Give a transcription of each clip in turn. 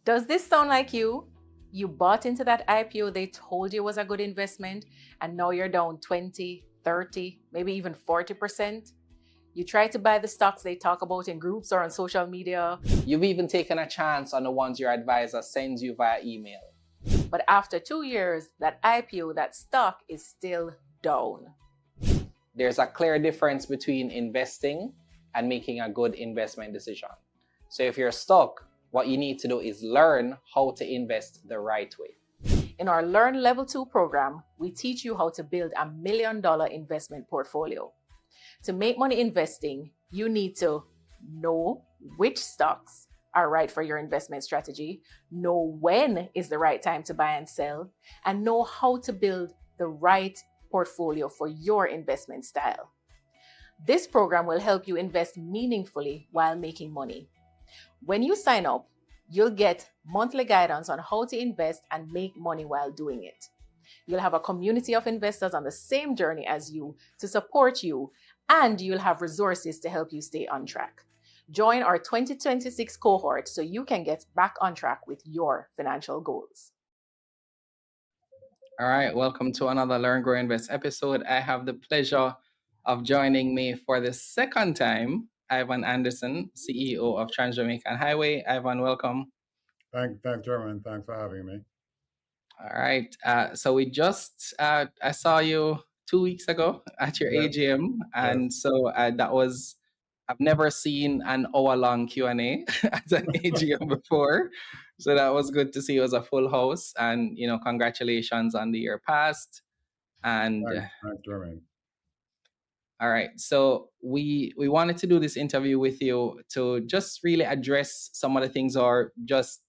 Does this sound like you? You bought into that IPO they told you was a good investment, and now you're down 20, 30, maybe even 40%. You try to buy the stocks they talk about in groups or on social media. You've even taken a chance on the ones your advisor sends you via email. But after 2 years, that IPO, that stock is still down. There's a clear difference between investing and making a good investment decision. So if you're stuck, what you need to do is learn how to invest the right way. In our Learn Level 2 program, we teach you how to build a $1 million investment portfolio. To make money investing, you need to know which stocks are right for your investment strategy, know when is the right time to buy and sell, and know how to build the right portfolio for your investment style. This program will help you invest meaningfully while making money. When you sign up, you'll get monthly guidance on how to invest and make money while doing it. You'll have a community of investors on the same journey as you to support you, and you'll have resources to help you stay on track. Join our 2026 cohort so you can get back on track with your financial goals. All right, welcome to another Learn, Grow, Invest episode. I have the pleasure of joining me for the second time, Ivan Anderson, CEO of TransJamaican Highway. Ivan, welcome. Thanks, Jermaine. Thanks for having me. All right. So we just, I saw you 2 weeks ago at your AGM. And so that was, I've never seen an hour-long Q&A at an AGM before. So that was good to see. It was a full house. And, congratulations on the year past. And thanks, Jermaine. All right. So we wanted to do this interview with you to just really address some of the things, or just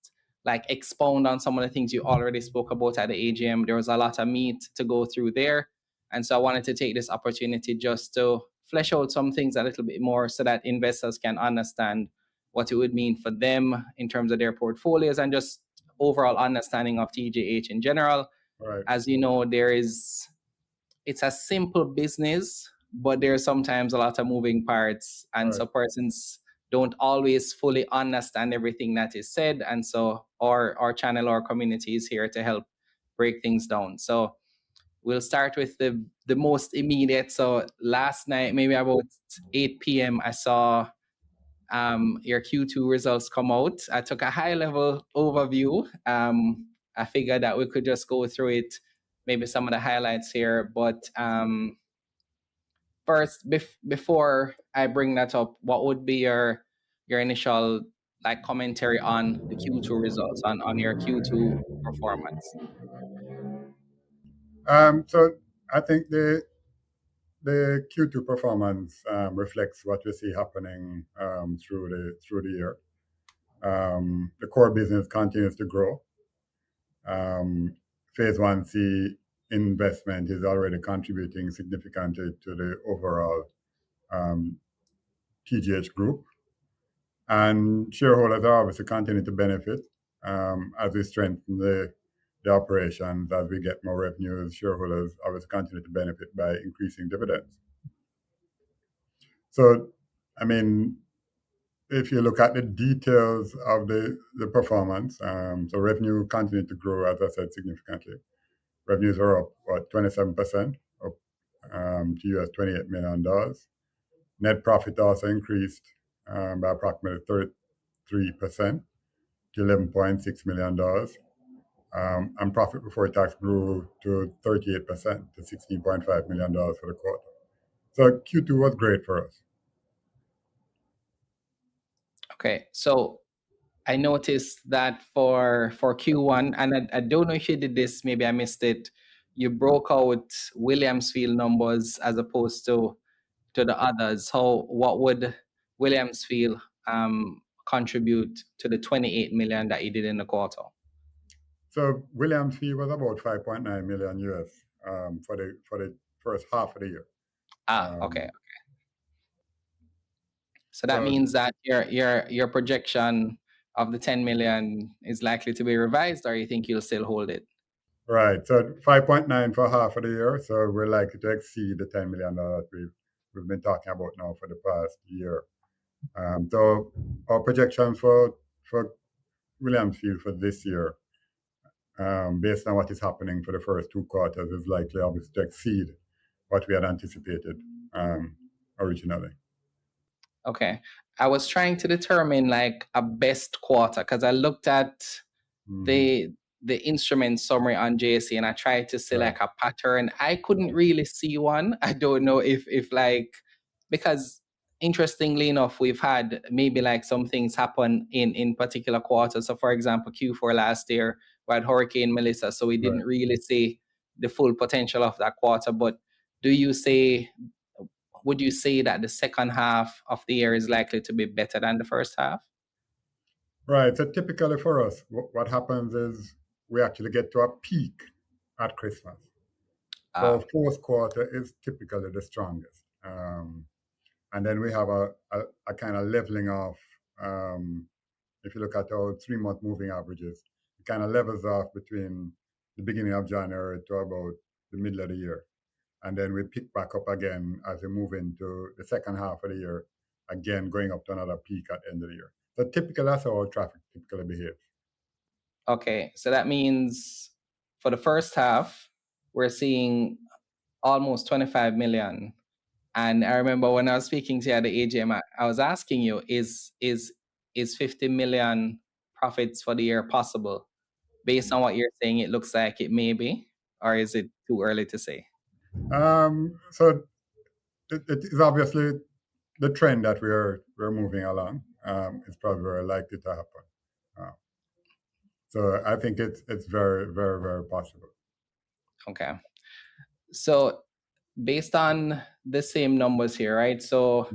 like expound on some of the things you already spoke about at the AGM. There was a lot of meat to go through there. And so I wanted to take this opportunity just to flesh out some things a little bit more so that investors can understand what it would mean for them in terms of their portfolios and just overall understanding of TJH in general. Right. As you know, it's a simple business, but there's sometimes a lot of moving parts. And so persons don't always fully understand everything that is said. And so our channel, our community is here to help break things down. So we'll start with the most immediate. So last night, maybe about 8 p.m., I saw your Q2 results come out. I took a high-level overview. I figured that we could just go through it, maybe some of the highlights here. But first, before I bring that up, what would be your initial commentary on the Q2 results, on your Q2 performance? So I think the Q2 performance reflects what we see happening through the year. The core business continues to grow. Phase 1C investment is already contributing significantly to the overall TGH group. And shareholders are obviously continuing to benefit as we strengthen the operations, as we get more revenues. Shareholders obviously continue to benefit by increasing dividends. So, I mean, if you look at the details of the performance, so revenue continued to grow, as I said, significantly. Revenues are up, 27%, up to US $28 million. Net profit also increased by approximately 33% to $11.6 million. And profit before tax grew to 38% to $16.5 million for the quarter. So Q2 was great for us. Okay, so I noticed that for Q1, and I don't know if you did this, maybe I missed it, you broke out Williamsfield numbers as opposed to the others. So what would Williamsfield contribute to the 28 million that you did in the quarter? So Williamsfield was about 5.9 million US for the first half of the year. Okay. So that means that your projection of the 10 million is likely to be revised, or you think you'll still hold it? Right. So 5.9 for half of the year. So we're likely to exceed the $10 million we've been talking about now for the past year. So our projections for Williams Field for this year, based on what is happening for the first 2 quarters, is likely obviously to exceed what we had anticipated originally. Okay. I was trying to determine like a best quarter because I looked at the instrument summary on JC and I tried to see like a pattern. I couldn't really see one. I don't know if like, because interestingly enough, we've had maybe like some things happen in particular quarters. So for example, Q4 last year, we had Hurricane Melissa, so we didn't really see the full potential of that quarter. But would you say that the second half of the year is likely to be better than the first half? Right. So typically for us, what happens is we actually get to a peak at Christmas. So fourth quarter is typically the strongest. And then we have a kind of leveling off. If you look at our 3-month moving averages, it kind of levels off between the beginning of January to about the middle of the year. And then we pick back up again as we move into the second half of the year, again going up to another peak at the end of the year. So typically, that's how our traffic typically behaves. Okay, so that means for the first half, we're seeing almost 25 million. And I remember when I was speaking to you at the AGM, I was asking you, is 50 million profits for the year possible? Based on what you're saying, it looks like it may be, or is it too early to say? So it is obviously the trend that we're moving along. It's probably very likely to happen. So I think it's very, very, very possible. Okay. So based on the same numbers here, right? So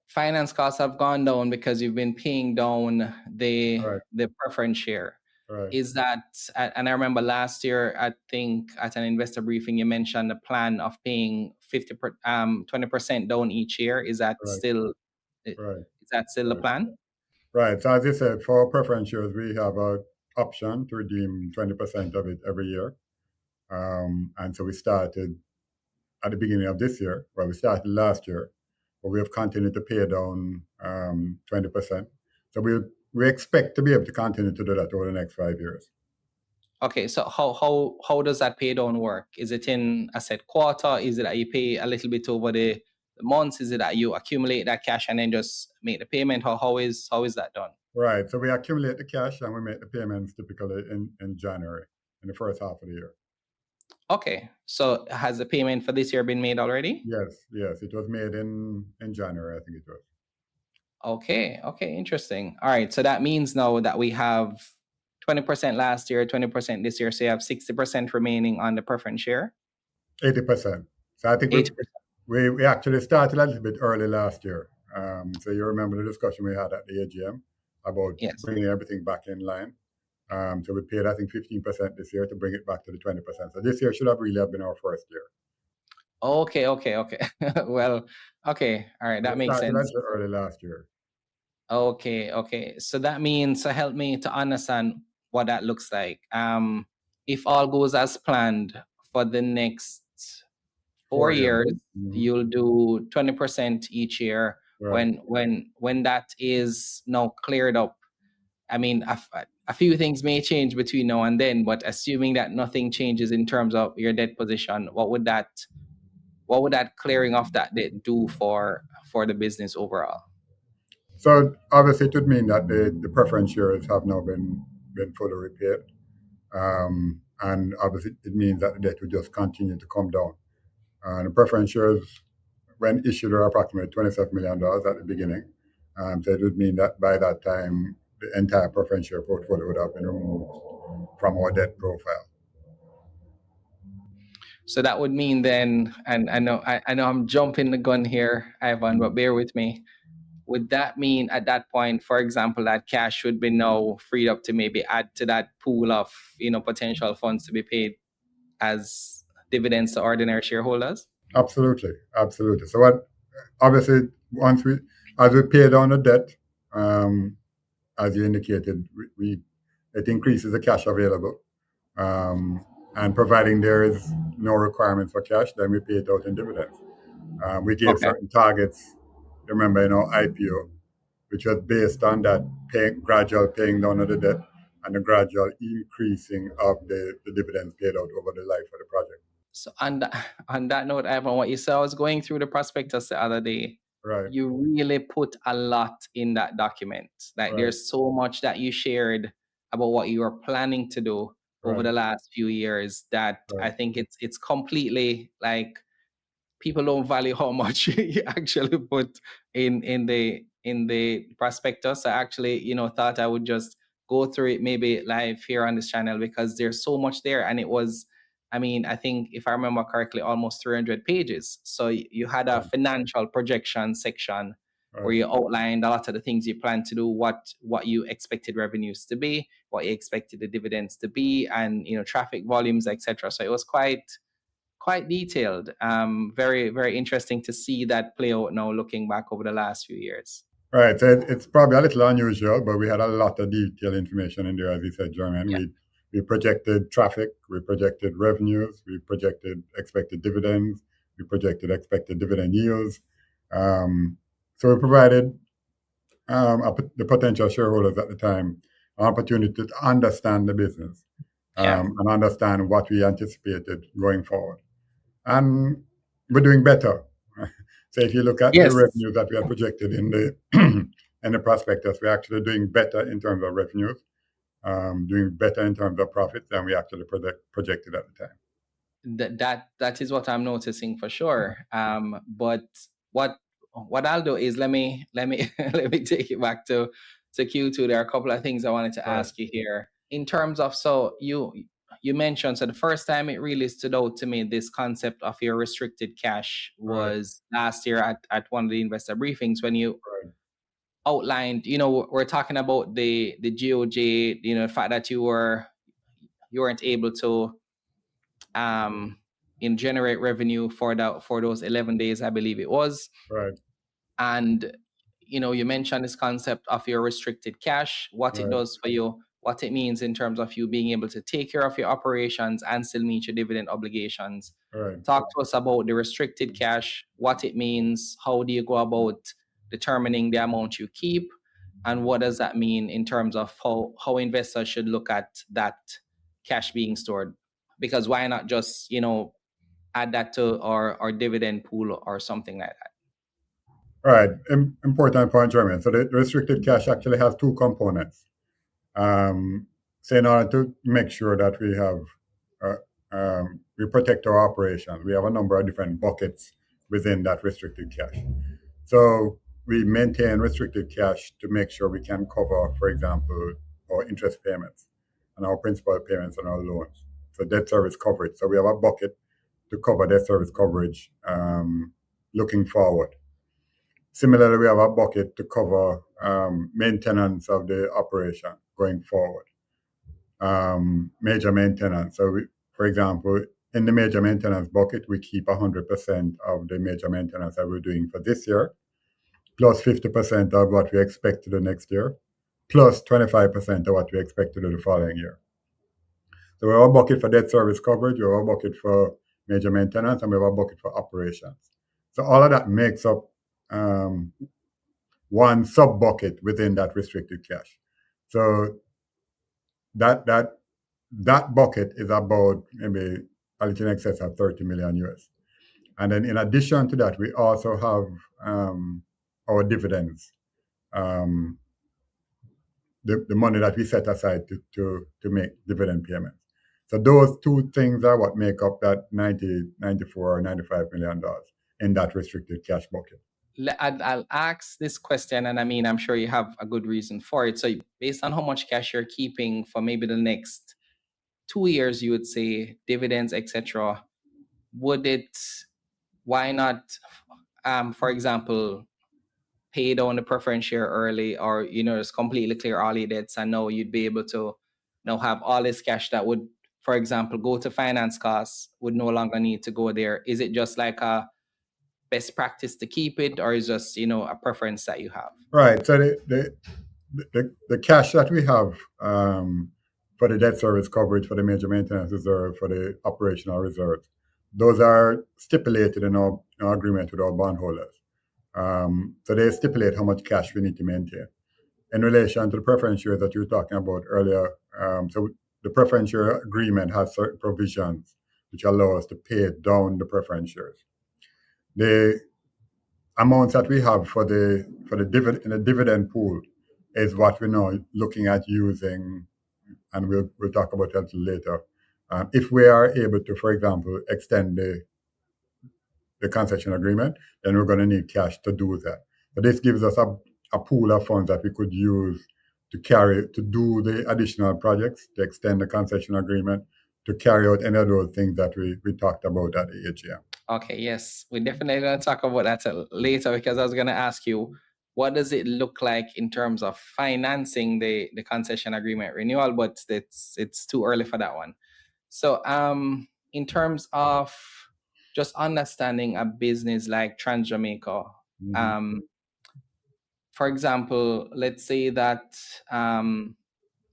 finance costs have gone down because you've been paying down the preference share. Right. Is that, and I remember last year, I think at an investor briefing, you mentioned the plan of paying 20% down each year. Is that still, is that still the plan? Right. So as you said, for preference shares, we have an option to redeem 20% of it every year. And so we started at the beginning of this year. Well, we started last year, but we have continued to pay down 20%. So we expect to be able to continue to do that over the next 5 years. Okay, so how does that pay down work? Is it in a set quarter? Is it that you pay a little bit over the months? Is it that you accumulate that cash and then just make the payment? How is that done? Right. So we accumulate the cash and we make the payments typically in January, in the first half of the year. Okay. So has the payment for this year been made already? Yes. It was made in January, I think it was. Okay, interesting. All right. So that means now that we have 20% last year, 20% this year. So you have 60% remaining on the preference share? 80%. So I think 80%. We actually started a little bit early last year. So you remember the discussion we had at the AGM about bringing everything back in line. So we paid, I think, 15% this year to bring it back to the 20%. So this year should have really been our first year. Okay. Well, okay. All right. That makes sense. Early last year. Okay. So that means, so help me to understand what that looks like. If all goes as planned for the next 4 years, you'll do 20% each year. Right. When that is now cleared up, I mean, a few things may change between now and then, but assuming that nothing changes in terms of your debt position, what would that clearing of that debt do for the business overall? So obviously, it would mean that the preference shares have now been fully repaid, and obviously it means that the debt will just continue to come down. The preference shares, when issued, are approximately $27 million at the beginning. So it would mean that by that time, the entire preference share portfolio would have been removed from our debt profile. So that would mean then, and I know I'm jumping the gun here, Ivan, but bear with me. Would that mean at that point, for example, that cash should be now freed up to maybe add to that pool of potential funds to be paid as dividends to ordinary shareholders? Absolutely. So obviously, as we pay down the debt, as you indicated, it increases the cash available. And providing there is no requirement for cash, then we pay it out in dividends. We gave certain targets, remember, in our IPO, which was based on that gradual paying down of the debt and the gradual increasing of the dividends paid out over the life of the project. So on that note, Ivan, what you said, I was going through the prospectus the other day. Right. You really put a lot in that document. Like Right. there's so much that you shared about what you are planning to do over the last few years that I think it's completely like people don't value how much you actually put in the prospectus. I actually, thought I would just go through it maybe live here on this channel because there's so much there. And it was, I think if I remember correctly, almost 300 pages. So you had a financial projection section where you outlined a lot of the things you plan to do, what you expected revenues to be, what you expected the dividends to be, and traffic volumes, etc. So it was quite detailed. Very, very interesting to see that play out now looking back over the last few years. Right. So it's probably a little unusual, but we had a lot of detailed information in there, as you said, Jermaine. Yeah. We projected traffic, we projected revenues, we projected expected dividends, we projected expected dividend yields. So we provided the potential shareholders at the time an opportunity to understand the business and understand what we anticipated going forward. And we're doing better. So if you look at the revenue that we are projected in the in the prospectus, we're actually doing better in terms of revenues, doing better in terms of profits than we actually projected at the time. That is what I'm noticing for sure. But what I'll do is let me let me take it back to Q2. There are a couple of things I wanted to ask you here in terms of, so you mentioned, so the first time it really stood out to me, this concept of your restricted cash was last year at one of the investor briefings when you outlined, we're talking about the GOJ, the fact that you weren't able to generate revenue for those 11 days, I believe it was. Right. And you mentioned this concept of your restricted cash, what it does for you, what it means in terms of you being able to take care of your operations and still meet your dividend obligations. Talk to us about the restricted cash, what it means, how do you go about determining the amount you keep, and what does that mean in terms of how investors should look at that cash being stored? Because why not just, add that to our dividend pool or something like that? Right. Important point, Jermaine. So the restricted cash actually has two components. So in order to make sure that we have, we protect our operations, we have a number of different buckets within that restricted cash. So we maintain restricted cash to make sure we can cover, for example, our interest payments and our principal payments on our loans. So debt service coverage. So we have a bucket to cover debt service coverage looking forward. Similarly, we have a bucket to cover maintenance of the operation going forward, major maintenance. So, for example, in the major maintenance bucket, we keep 100% of the major maintenance that we're doing for this year, plus 50% of what we expect to do next year, plus 25% of what we expect to do the following year. So we have a bucket for debt service coverage, we have a bucket for major maintenance, and we have a bucket for operations. So all of that makes up one sub bucket within that restricted cash. So that bucket is about maybe a little in excess of 30 million US. And then in addition to that, we also have our dividends, the money that we set aside to make dividend payments. So those two things are what make up that 94 or $95 million in that restricted cash bucket. I'll ask this question, and I'm sure you have a good reason for it. So based on how much cash you're keeping for maybe the next 2 years, you would say dividends, etc. Why not, for example, pay down the preference share early, or just completely clear all your debts, and now you'd be able to now have all this cash that would, for example, go to finance costs, would no longer need to go there? Is it just like a best practice to keep it, or is just a preference that you have? Right. So the cash that we have for the debt service coverage, for the major maintenance reserve, for the operational reserves, those are stipulated in our agreement with our bondholders. So they stipulate how much cash we need to maintain. In relation to the preference shares that you were talking about earlier, so the preference share agreement has certain provisions which allow us to pay down the preference shares. The amounts that we have for the dividend in the dividend pool is what we're now looking at using, and we'll talk about that later. If we are able to, for example, extend the concession agreement, then we're going to need cash to do that. But this gives us a pool of funds that we could use to do the additional projects, to extend the concession agreement, to carry out any of those things that we talked about at the AGM. Okay, yes, we're definitely going to talk about that later, because I was going to ask you, what does it look like in terms of financing the concession agreement renewal? But it's too early for that one. So in terms of just understanding a business like TransJamaica, for example, let's say that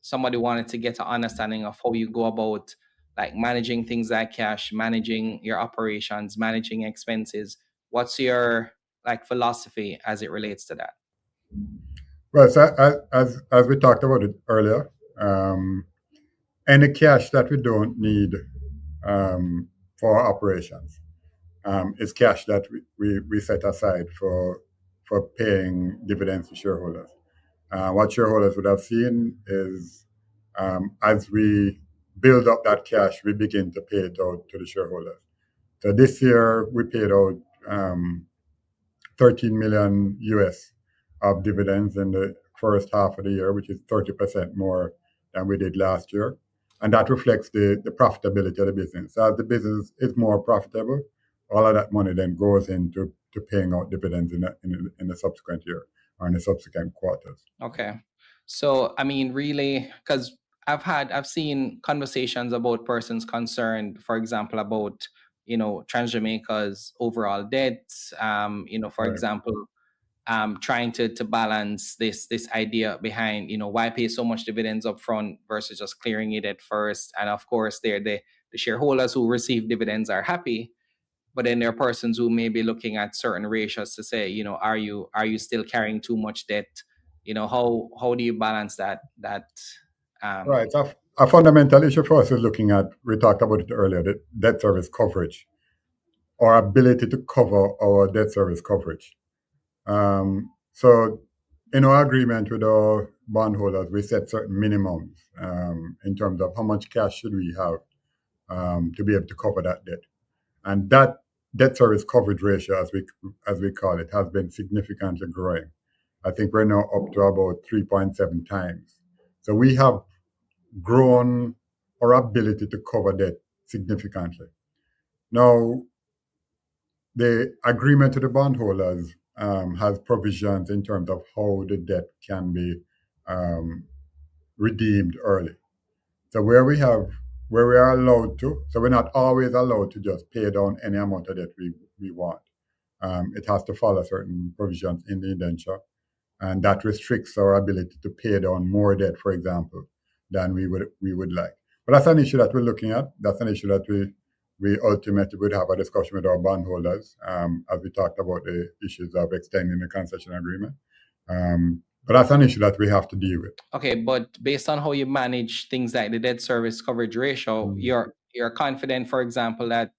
somebody wanted to get an understanding of how you go about like managing things like cash, managing your operations, managing expenses. What's your like philosophy as it relates to that? Well, so as we talked about it earlier, any cash that we don't need for our operations is cash that we set aside for paying dividends to shareholders. What shareholders would have seen is as we build up that cash, we begin to pay it out to the shareholders. So this year we paid out 13 million US of dividends in the first half of the year, which is 30% more than we did last year. And that reflects the profitability of the business. So as the business is more profitable, all of that money then goes into paying out dividends in the subsequent year or in the subsequent quarters. Okay. So, I mean, really, because I've seen conversations about persons concerned, for example, about, TransJamaica's overall debt, for Right. example, trying to balance this idea behind, why pay so much dividends up front versus just clearing it at first. And of course, the shareholders who receive dividends are happy, but then there are persons who may be looking at certain ratios to say, are you still carrying too much debt? How do you balance that? Right. So a fundamental issue for us is looking at, we talked about it earlier, the debt service coverage, our ability to cover our debt service coverage. So in our agreement with our bondholders, we set certain minimums in terms of how much cash should we have to be able to cover that debt. And that debt service coverage ratio, as we call it, has been significantly growing. I think we're now up to about 3.7 times. So we have grown our ability to cover debt significantly. Now, the agreement to the bondholders has provisions in terms of how the debt can be redeemed early. So where we are allowed to, so we're not always allowed to just pay down any amount of debt we want. It has to follow certain provisions in the indenture, and that restricts our ability to pay down more debt, for example, than we would like. But that's an issue that we're looking at. That's an issue that we ultimately would have a discussion with our bondholders as we talked about the issues of extending the concession agreement. But that's an issue that we have to deal with. Okay, but based on how you manage things like the debt service coverage ratio, you're confident, for example, that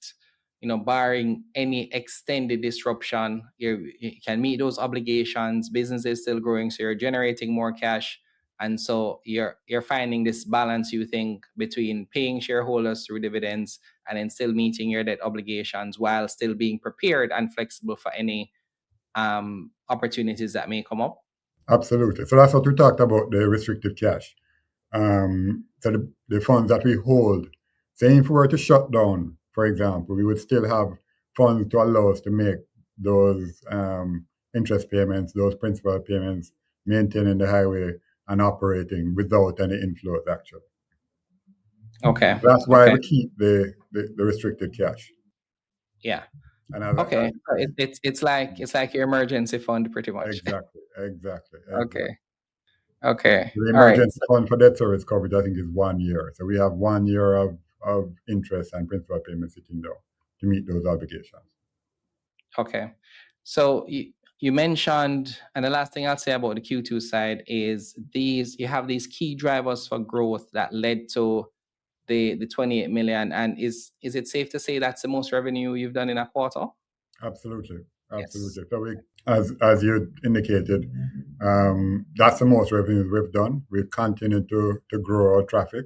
barring any extended disruption, you can meet those obligations. Business is still growing, so you're generating more cash, and so you're finding this balance, you think, between paying shareholders through dividends and then still meeting your debt obligations while still being prepared and flexible for any opportunities that may come up. Absolutely. So that's what we talked about, the restricted cash. So the funds that we hold, say if we were to shut down, for example, we would still have funds to allow us to make those interest payments, those principal payments, maintaining the highway and operating without any inflows, actually. Okay. That's why we keep the restricted cash. Yeah. And okay. It's like your emergency fund, pretty much. Exactly. Okay. The emergency fund for debt service coverage, I think, is 1 year. So we have 1 year of interest and principal payments sitting there to meet those obligations. Okay. So you mentioned, and the last thing I'll say about the Q2 side is you have these key drivers for growth that led to the 28 million. And is it safe to say that's the most revenue you've done in a quarter? Absolutely. Yes. So we, as you indicated, that's the most revenues we've done. We've continued to grow our traffic.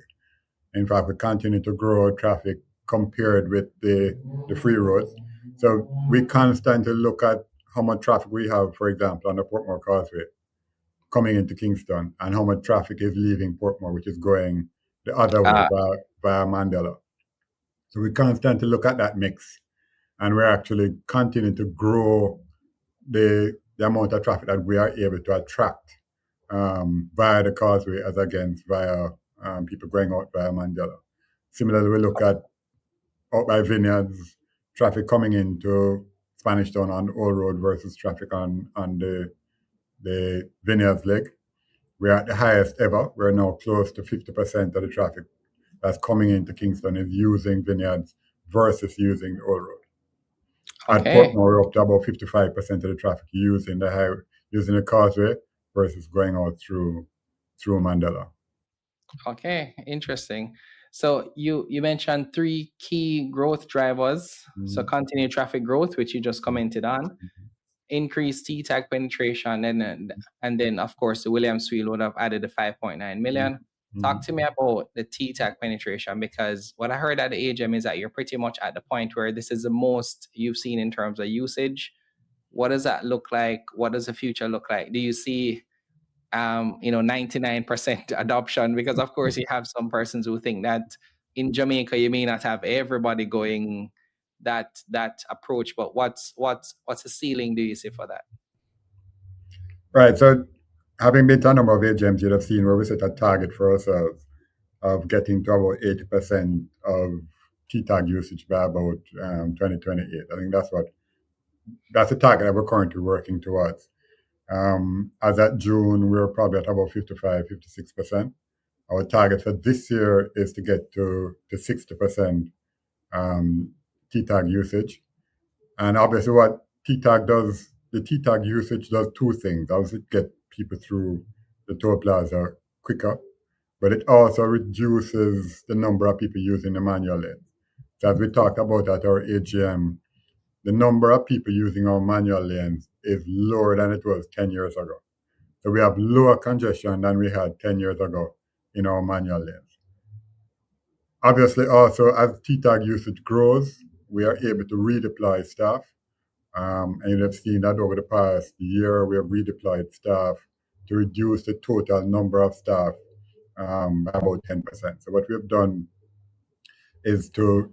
In fact, we continue to grow our traffic compared with the free roads. So we constantly look at how much traffic we have, for example, on the Portmore Causeway coming into Kingston, and how much traffic is leaving Portmore, which is going the other way via Mandela. So we constantly look at that mix, and we're actually continuing to grow the amount of traffic that we are able to attract via the causeway as against via people going out via Mandela. Similarly, we look at out by Vineyards, traffic coming into Spanish Town on Old Road versus traffic on the Vineyards leg. We're at the highest ever. We're now close to 50% of the traffic that's coming into Kingston is using Vineyards versus using the Old Road. At Portmore, we're up to about 55% of the traffic using the highway, using the causeway versus going out through Mandela. Okay, interesting. So you mentioned 3 key growth drivers. So continued traffic growth, which you just commented on, increased T-tag penetration, and then of course the Williams Wheel would have added the 5.9 million. Talk to me about the T-tag penetration, because what I heard at the AGM is that you're pretty much at the point where this is the most you've seen in terms of usage. What does that look like? What does the future look like? Do you see 99% adoption? Because of course you have some persons who think that in Jamaica you may not have everybody going that approach, but what's the ceiling do you see for that? Right. So having been to a number of AGMs, you'd have seen where we set a target for ourselves of getting to about 80% of T-tag usage by about 2028. I think that's a target that we're currently working towards. As at June, we were probably at about 55, 56%. Our target for this year is to get to 60% T-tag usage. And obviously what T-tag does, the T-tag usage does 2 things. Obviously it gets people through the toll plaza quicker, but it also reduces the number of people using the manual lane. So as we talked about at our AGM, the number of people using our manual lanes is lower than it was 10 years ago. So we have lower congestion than we had 10 years ago in our manual lanes. Obviously, also, as T-tag usage grows, we are able to redeploy staff. And you have seen that over the past year, we have redeployed staff to reduce the total number of staff by about 10%. So what we have done is to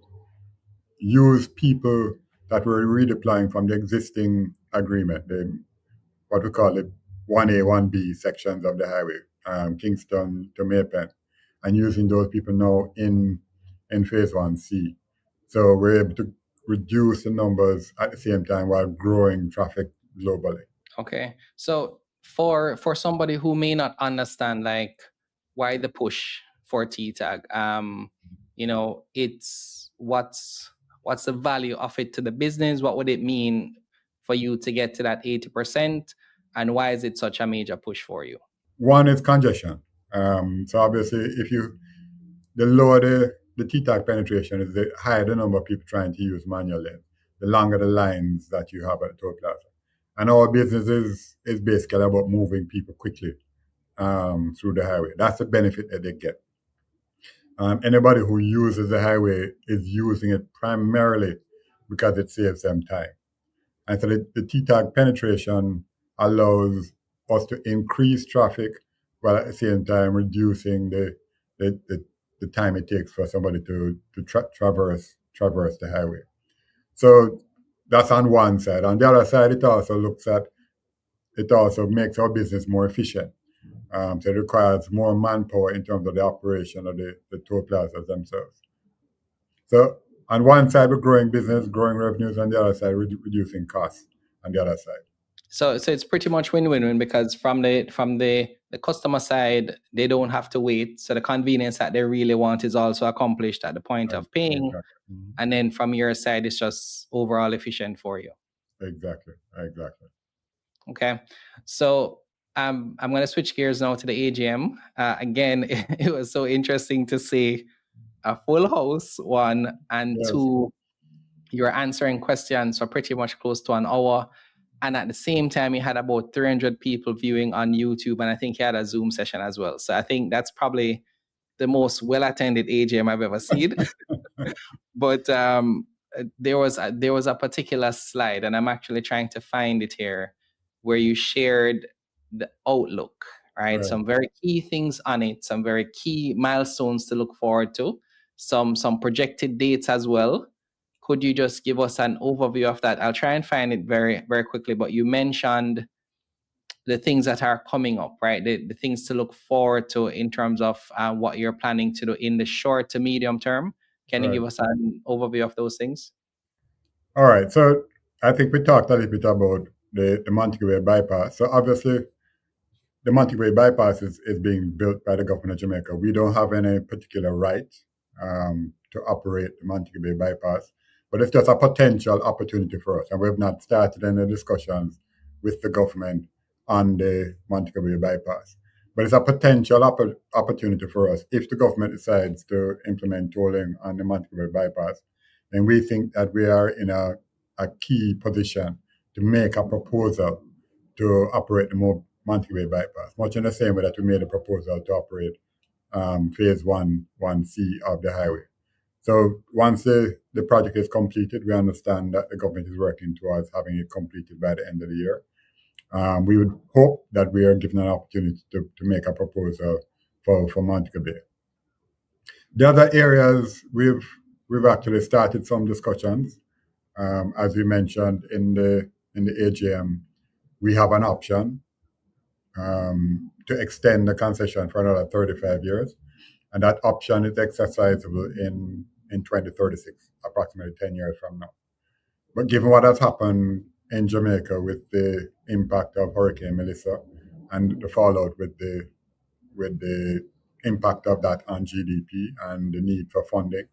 use people that we're redeploying from the existing agreement, what we call it 1A, 1B sections of the highway, Kingston to Maypen, and using those people now in phase 1C. So we're able to reduce the numbers at the same time while growing traffic globally. Okay. So for somebody who may not understand, like, why the push for T-tag, it's what's the value of it to the business? What would it mean for you to get to that 80%? And why is it such a major push for you? One is congestion. So obviously, the lower the T-tag penetration is, the higher the number of people trying to use manual lane, the longer the lines that you have at the toll plaza. And our business is basically about moving people quickly through the highway. That's the benefit that they get. Anybody who uses the highway is using it primarily because it saves them time. And so the T-tag penetration allows us to increase traffic while at the same time reducing the time it takes for somebody to traverse the highway. So that's on one side. On the other side, it also makes our business more efficient. So it requires more manpower in terms of the operation of the toll plazas themselves. So on one side, we're growing business, growing revenues. On the other side, reducing costs on the other side. So it's pretty much win-win-win, because from the customer side, they don't have to wait. So the convenience that they really want is also accomplished at the point of paying. Exactly. And then from your side, it's just overall efficient for you. Exactly. Okay, so I'm going to switch gears now to the AGM. Again, it was so interesting to see a full house, one, and Yes. two, you're answering questions for pretty much close to an hour. And at the same time, you had about 300 people viewing on YouTube, and I think you had a Zoom session as well. So I think that's probably the most well-attended AGM I've ever seen. But there was a particular slide, and I'm actually trying to find it here, where you shared the outlook, right? Right. Some very key things on it, some very key milestones to look forward to, some projected dates as well. Could you just give us an overview of that? I'll try and find it very, very quickly, but you mentioned the things that are coming up, right? The things to look forward to in terms of what you're planning to do in the short to medium term. Can you Right. give us an overview of those things? All right. So I think we talked a little bit about the Montego Bay bypass. So obviously, the Montego Bay bypass is being built by the government of Jamaica. We don't have any particular right to operate the Montego Bay bypass, but it's just a potential opportunity for us. And we have not started any discussions with the government on the Montego Bay bypass. But it's a potential opportunity for us. If the government decides to implement tolling on the Montego Bay bypass, then we think that we are in a key position to make a proposal to operate the Montego Bay bypass, much in the same way that we made a proposal to operate phase 1C of the highway. So once the project is completed, we understand that the government is working towards having it completed by the end of the year. We would hope that we are given an opportunity to make a proposal for Montego Bay. The other areas we've actually started some discussions. As we mentioned in the AGM, we have an option to extend the concession for another 35 years, and that option is exercisable in 2036, approximately 10 years from now. But given what has happened in Jamaica with the impact of Hurricane Melissa and the fallout with the impact of that on GDP and the need for funding,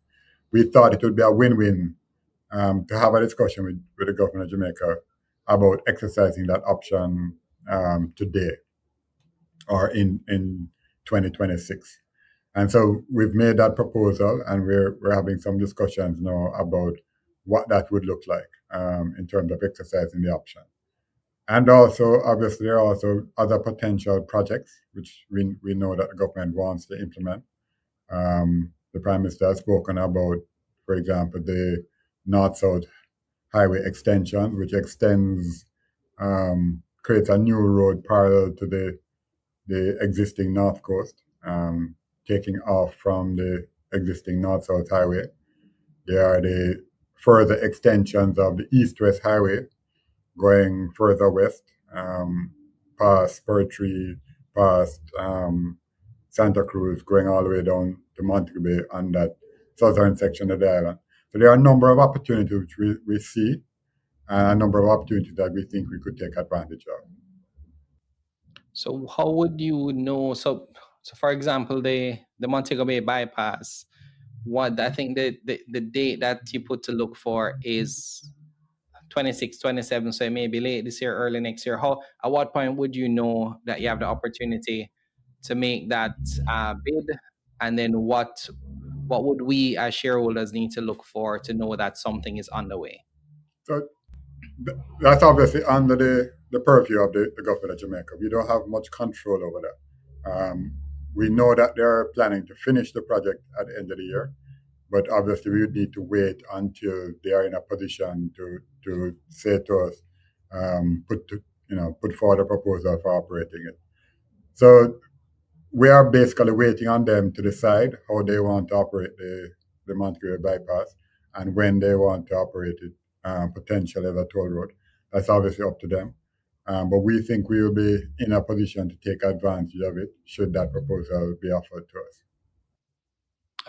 we thought it would be a win-win to have a discussion with the government of Jamaica about exercising that option today or in 2026. And so we've made that proposal, and we're having some discussions now about what that would look like in terms of exercising the option. And also, obviously, there are also other potential projects which we know that the government wants to implement. The Prime Minister has spoken about, for example, the North-South Highway extension, which extends, creates a new road parallel to the existing North Coast, taking off from the existing North-South Highway. There are the further extensions of the East-West Highway going further west, past Pertree, past Santa Cruz, going all the way down to Montego Bay on that southern section of the island. So there are a number of opportunities which we see, and a number of opportunities that we think we could take advantage of. So how would you know? So for example, the Montego Bay bypass, what I think the date that you put to look for is 26, 27, so it may be late this year, early next year. At what point would you know that you have the opportunity to make that bid? And then what would we as shareholders need to look for to know that something is on the way? So that's obviously under the purview of the government of Jamaica. We don't have much control over that. We know that they're planning to finish the project at the end of the year, but obviously we would need to wait until they are in a position to say to us, put forward a proposal for operating it. So we are basically waiting on them to decide how they want to operate the Montego Bay bypass and when they want to operate it, potentially as a toll road. That's obviously up to them. But we think we will be in a position to take advantage of it should that proposal be offered to us.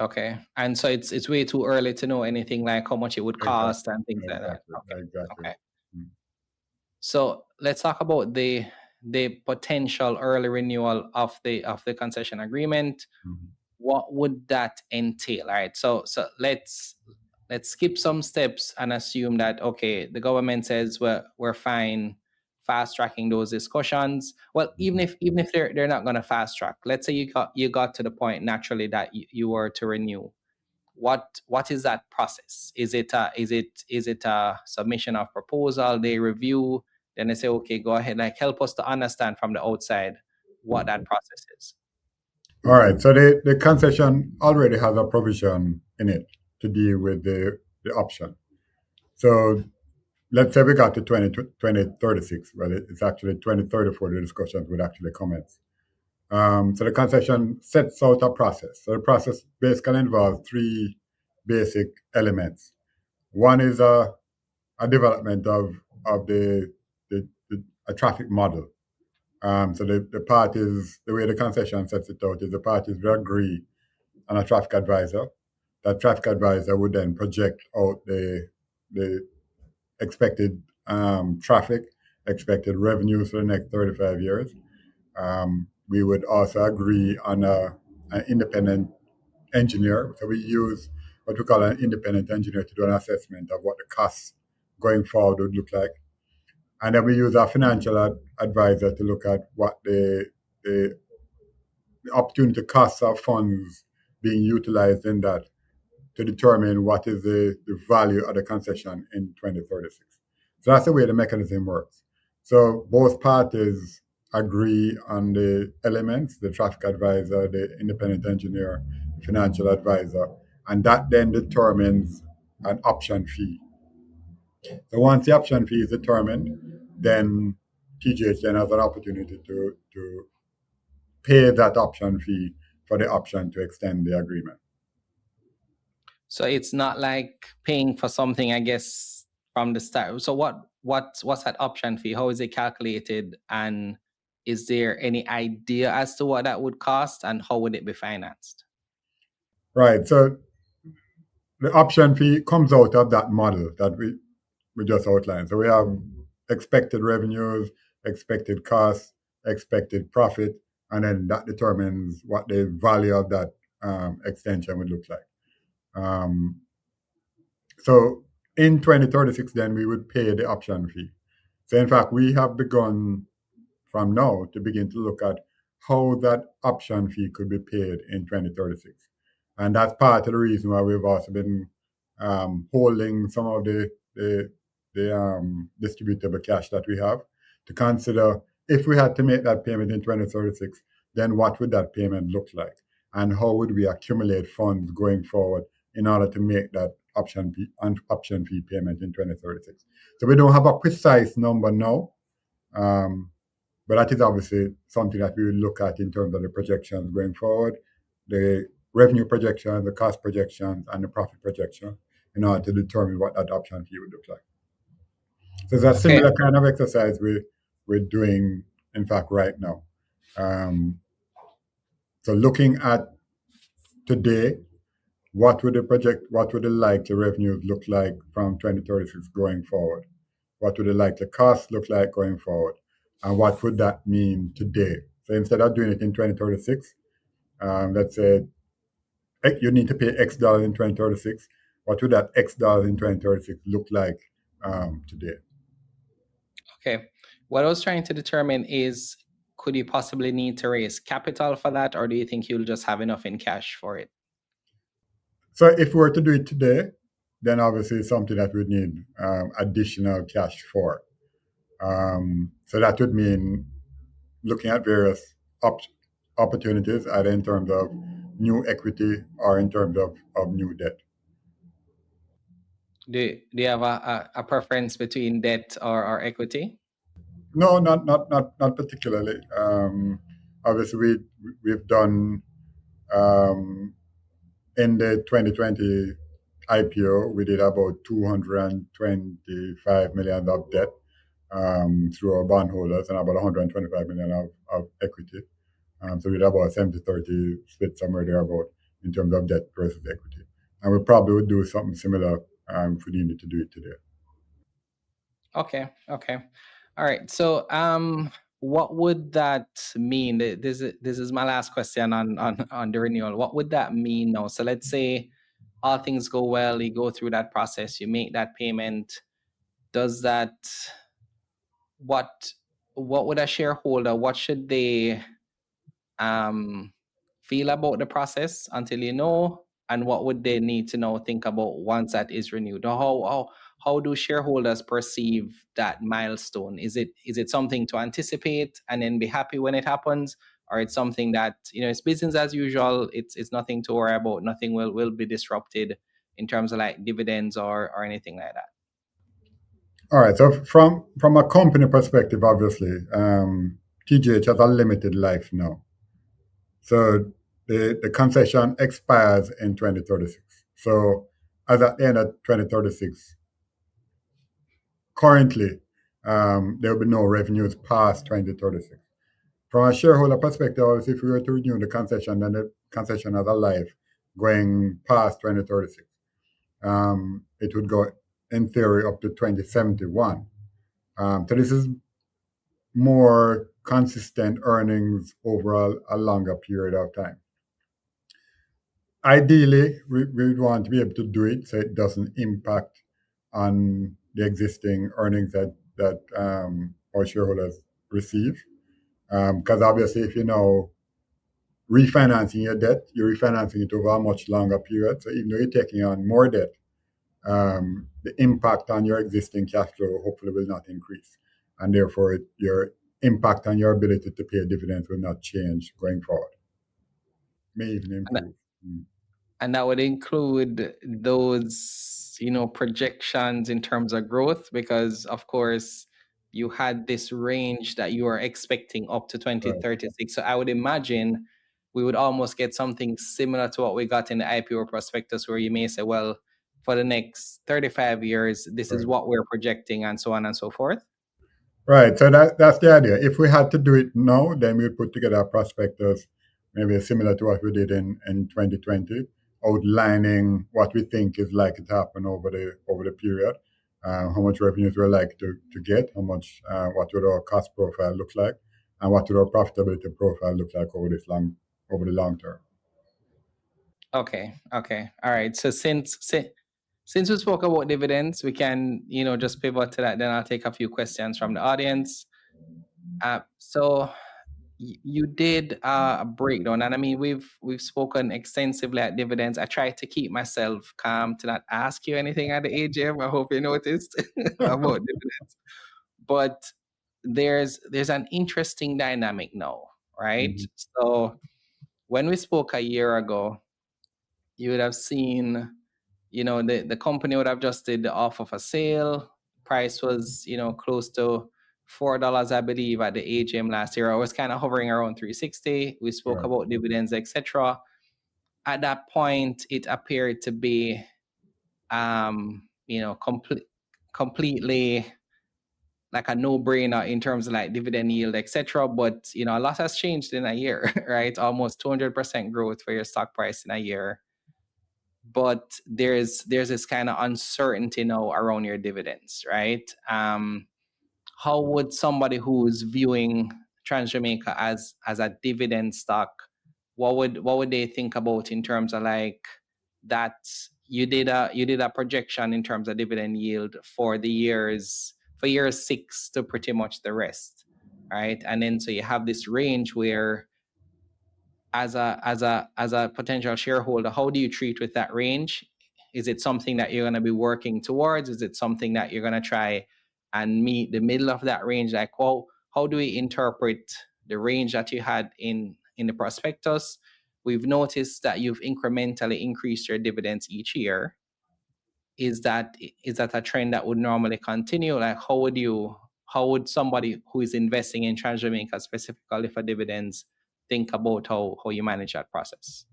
Okay, and so it's way too early to know anything like how much it would cost and things like that. Exactly. Okay. So let's talk about the potential early renewal of the concession agreement. Mhm. What would that entail? All right. So let's skip some steps and assume that okay, the government says we're fine fast tracking those discussions? Well, even if they're not going to fast track, let's say you got to the point naturally that you were to renew. What is that process? Is it a submission of proposal? They review, then they say, okay, go ahead. Like, help us to understand from the outside what that process is. All right. So the concession already has a provision in it to deal with the option. So let's say we got to 2036. Well, it's actually 2034 the discussions would actually commence. So the concession sets out a process. So the process basically involves three basic elements. One is a development of a traffic model. So the parties, the way the concession sets it out is the parties will agree on a traffic advisor. That traffic advisor would then project out the expected traffic, expected revenues for the next 35 years. We would also agree on an independent engineer. So we use what we call an independent engineer to do an assessment of what the costs going forward would look like. And then we use our financial advisor to look at what the opportunity costs of funds being utilized in that to determine what is the value of the concession in 2036. So that's the way the mechanism works. So both parties agree on the elements, the traffic advisor, the independent engineer, the financial advisor, and that then determines an option fee. So once the option fee is determined, then TJH then has an opportunity to pay that option fee for the option to extend the agreement. So it's not like paying for something, I guess, from the start. So what's that option fee? How is it calculated? And is there any idea as to what that would cost, and how would it be financed? Right. So the option fee comes out of that model that we just outlined. So we have expected revenues, expected costs, expected profit, and then that determines what the value of that extension would look like. So in 2036, then we would pay the option fee. So in fact, we have begun from now to begin to look at how that option fee could be paid in 2036. And that's part of the reason why we've also been holding some of the distributable cash that we have to consider if we had to make that payment in 2036, then what would that payment look like? And how would we accumulate funds going forward in order to make that option fee payment in 2036? So we don't have a precise number now, but that is obviously something that we will look at in terms of the projections going forward, the revenue projections, the cost projections, and the profit projection in order to determine what that option fee would look like. So it's a similar kind of exercise we're doing, in fact, right now. So looking at today, what would the likely revenues look like from 2036 going forward? What would the likely costs look like going forward? And what would that mean today? So instead of doing it in 2036, let's say you need to pay X dollars in 2036. What would that X dollars in 2036 look like today? Okay. What I was trying to determine is, could you possibly need to raise capital for that, or do you think you'll just have enough in cash for it? So if we were to do it today, then obviously it's something that we'd need additional cash for. So that would mean looking at various opportunities, either in terms of new equity or in terms of new debt. Do you have a preference between debt or equity? No, not particularly. Obviously, we've done in the 2020 IPO, we did about 225 million of debt through our bondholders and about 125 million of equity. So we did about a 70-30 split somewhere there about in terms of debt versus equity. And we probably would do something similar if we needed to do it today. Okay. All right. So what would that mean? This is my last question on the renewal. What would that mean now? So let's say all things go well, you go through that process, you make that payment. Does that, what what would a shareholder, what should they feel about the process until you know, and what would they need to know, think about once that is renewed? Or how do shareholders perceive that milestone? Is it something to anticipate and then be happy when it happens, or it's something that, it's business as usual, it's nothing to worry about, nothing will be disrupted in terms of like dividends or anything like that? All right. So from a company perspective, obviously, TJH has a limited life now. So the concession expires in 2036. So as at the end of 2036, currently, there will be no revenues past 2036. From a shareholder perspective, obviously, if we were to renew the concession, then the concession has a life going past 2036. It would go, in theory, up to 2071. So this is more consistent earnings over a longer period of time. Ideally, we want to be able to do it so it doesn't impact on the existing earnings that our shareholders receive. Because obviously, if you know refinancing your debt, you're refinancing it over a much longer period. So even though you're taking on more debt, the impact on your existing cash flow hopefully will not increase, and therefore your impact on your ability to pay dividends will not change going forward. May even improve. And that would include those, projections in terms of growth, because of course you had this range that you are expecting up to 2036. So I would imagine we would almost get something similar to what we got in the IPO prospectus, where you may say, well, for the next 35 years, this is what we're projecting, and so on and so forth. Right. So that's the idea. If we had to do it now, then we'd put together a prospectus, maybe similar to what we did in 2020, outlining what we think is likely to happen over the period, how much revenues we're likely to get, how much, what would our cost profile look like, and what would our profitability profile look like over the long term. Okay. All right. So since we spoke about dividends, we can, just pivot to that. Then I'll take a few questions from the audience. So you did a breakdown, and I mean we've spoken extensively at dividends. I tried to keep myself calm to not ask you anything at the AGM. I hope you noticed about dividends. But there's an interesting dynamic now, right? So when we spoke a year ago, you would have seen, the company would have just did the offer for sale. Price was, close to $4, I believe, at the AGM last year. I was kind of hovering around 360. We spoke about dividends, etc. At that point, it appeared to be, completely like a no-brainer in terms of like dividend yield, etc. But a lot has changed in a year, right? Almost 200% growth for your stock price in a year. But there's this kind of uncertainty now around your dividends, right? How would somebody who's viewing TransJamaica as a dividend stock, what would they think about in terms of like that you did a projection in terms of dividend yield for year 6 to pretty much the rest, right? And then so you have this range where as a potential shareholder, how do you treat with that range? Is it something that you're going to be working towards? Is it something that you're going to try and meet the middle of that range? Like, how do we interpret the range that you had in the prospectus? We've noticed that you've incrementally increased your dividends each year. Is that a trend that would normally continue? Like, how would somebody who is investing in TransJamaica specifically for dividends think about how you manage that process?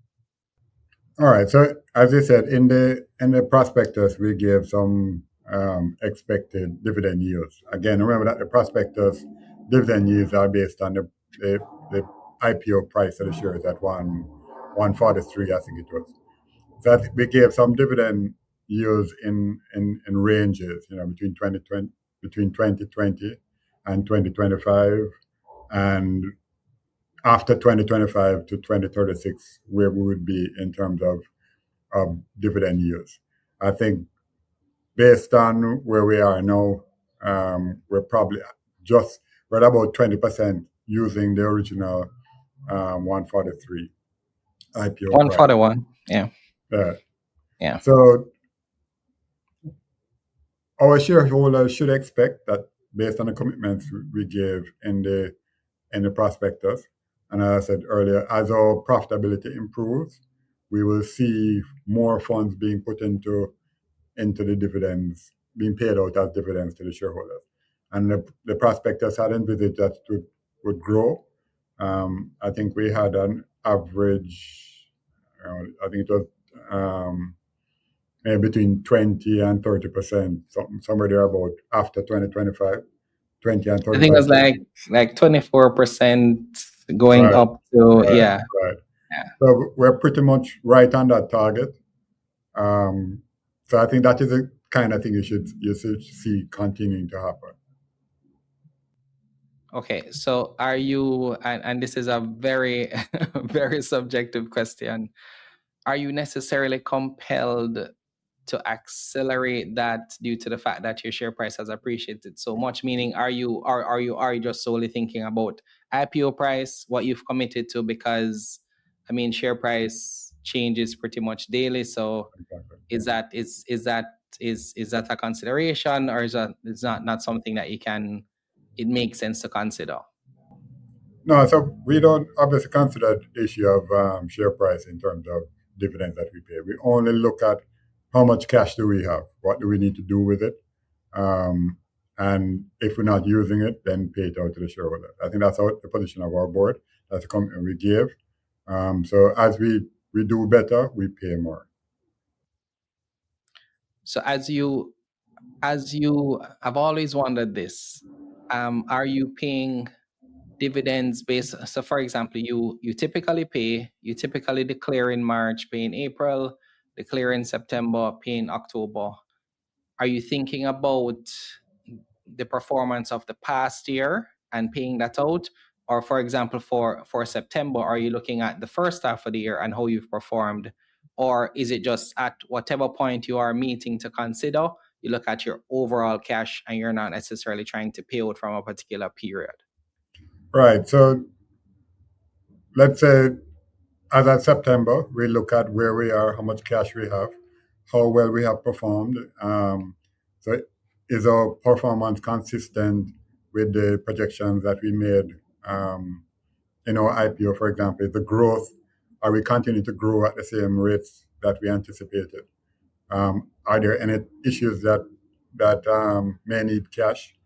All right. So as you said, in the prospectus, we gave some expected dividend yields. Again, remember that the prospectus dividend yields are based on the IPO price of the shares at 143, I think it was. So we gave some dividend yields in ranges, between 2020 and 2025, and after 2025 to 2036, where we would be in terms of dividend yields. I think based on where we are now, we're probably we're at about 20% using the original 143 IPO price. 141. Yeah. Yeah. So our shareholders should expect that based on the commitments we gave in the prospectus, and as I said earlier, as our profitability improves, we will see more funds being put into the dividends, being paid out as dividends to the shareholders. And the prospectus had envisaged that would grow. I think we had an average, I think it was maybe between 20 and 30%, somewhere there about after 2025, 20 and 35. I think it was like 24% going Right. up to, Right. yeah. Right. So we're pretty much right on that target. So I think that is the kind of thing you should see continuing to happen. Okay, so are you, and this is a very, very subjective question, are you necessarily compelled to accelerate that due to the fact that your share price has appreciated so much? Meaning, are you just solely thinking about IPO price, what you've committed to? Because I mean, share price changes pretty much daily. So Exactly. is that a consideration, or is that not something that it makes sense to consider? No, so we don't obviously consider the issue of share price in terms of dividends that we pay. We only look at how much cash do we have, what do we need to do with it, and if we're not using it, then pay it out to the shareholder. I think that's the position of our board. That's the commitment we give. So as we do better, we pay more. So as you I've always wondered this, are you paying dividends based, so for example, you typically declare in March, pay in April, declare in September, pay in October. Are you thinking about the performance of the past year and paying that out? Or for example, for September, are you looking at the first half of the year and how you've performed? Or is it just at whatever point you are meeting to consider, you look at your overall cash and you're not necessarily trying to pay out from a particular period? Right. So let's say as of September, we look at where we are, how much cash we have, how well we have performed. So is our performance consistent with the projections that we made in our IPO, for example? Is the growth, are we continuing to grow at the same rates that we anticipated? Are there any issues that may need cash?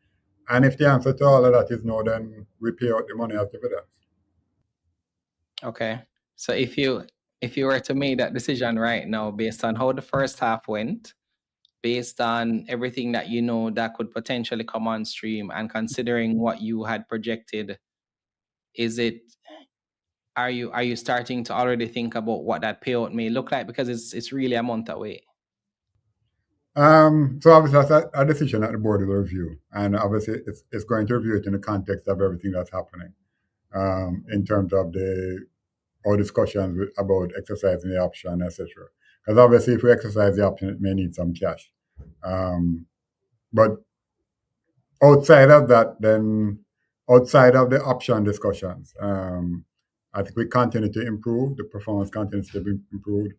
And if the answer to all of that is no, then we pay out the money as dividends. Okay. So if you were to make that decision right now based on how the first half went, based on everything that you know that could potentially come on stream, and considering what you had projected, are you starting to already think about what that payout may look like? Because it's really a month away. So obviously that's a decision that the board will review, and obviously it's going to review it in the context of everything that's happening, in terms of our discussions about exercising the option, etc. Because obviously, if we exercise the option, it may need some cash. But outside of that, then outside of the option discussions, I think we continue to improve. The performance continues to be improved.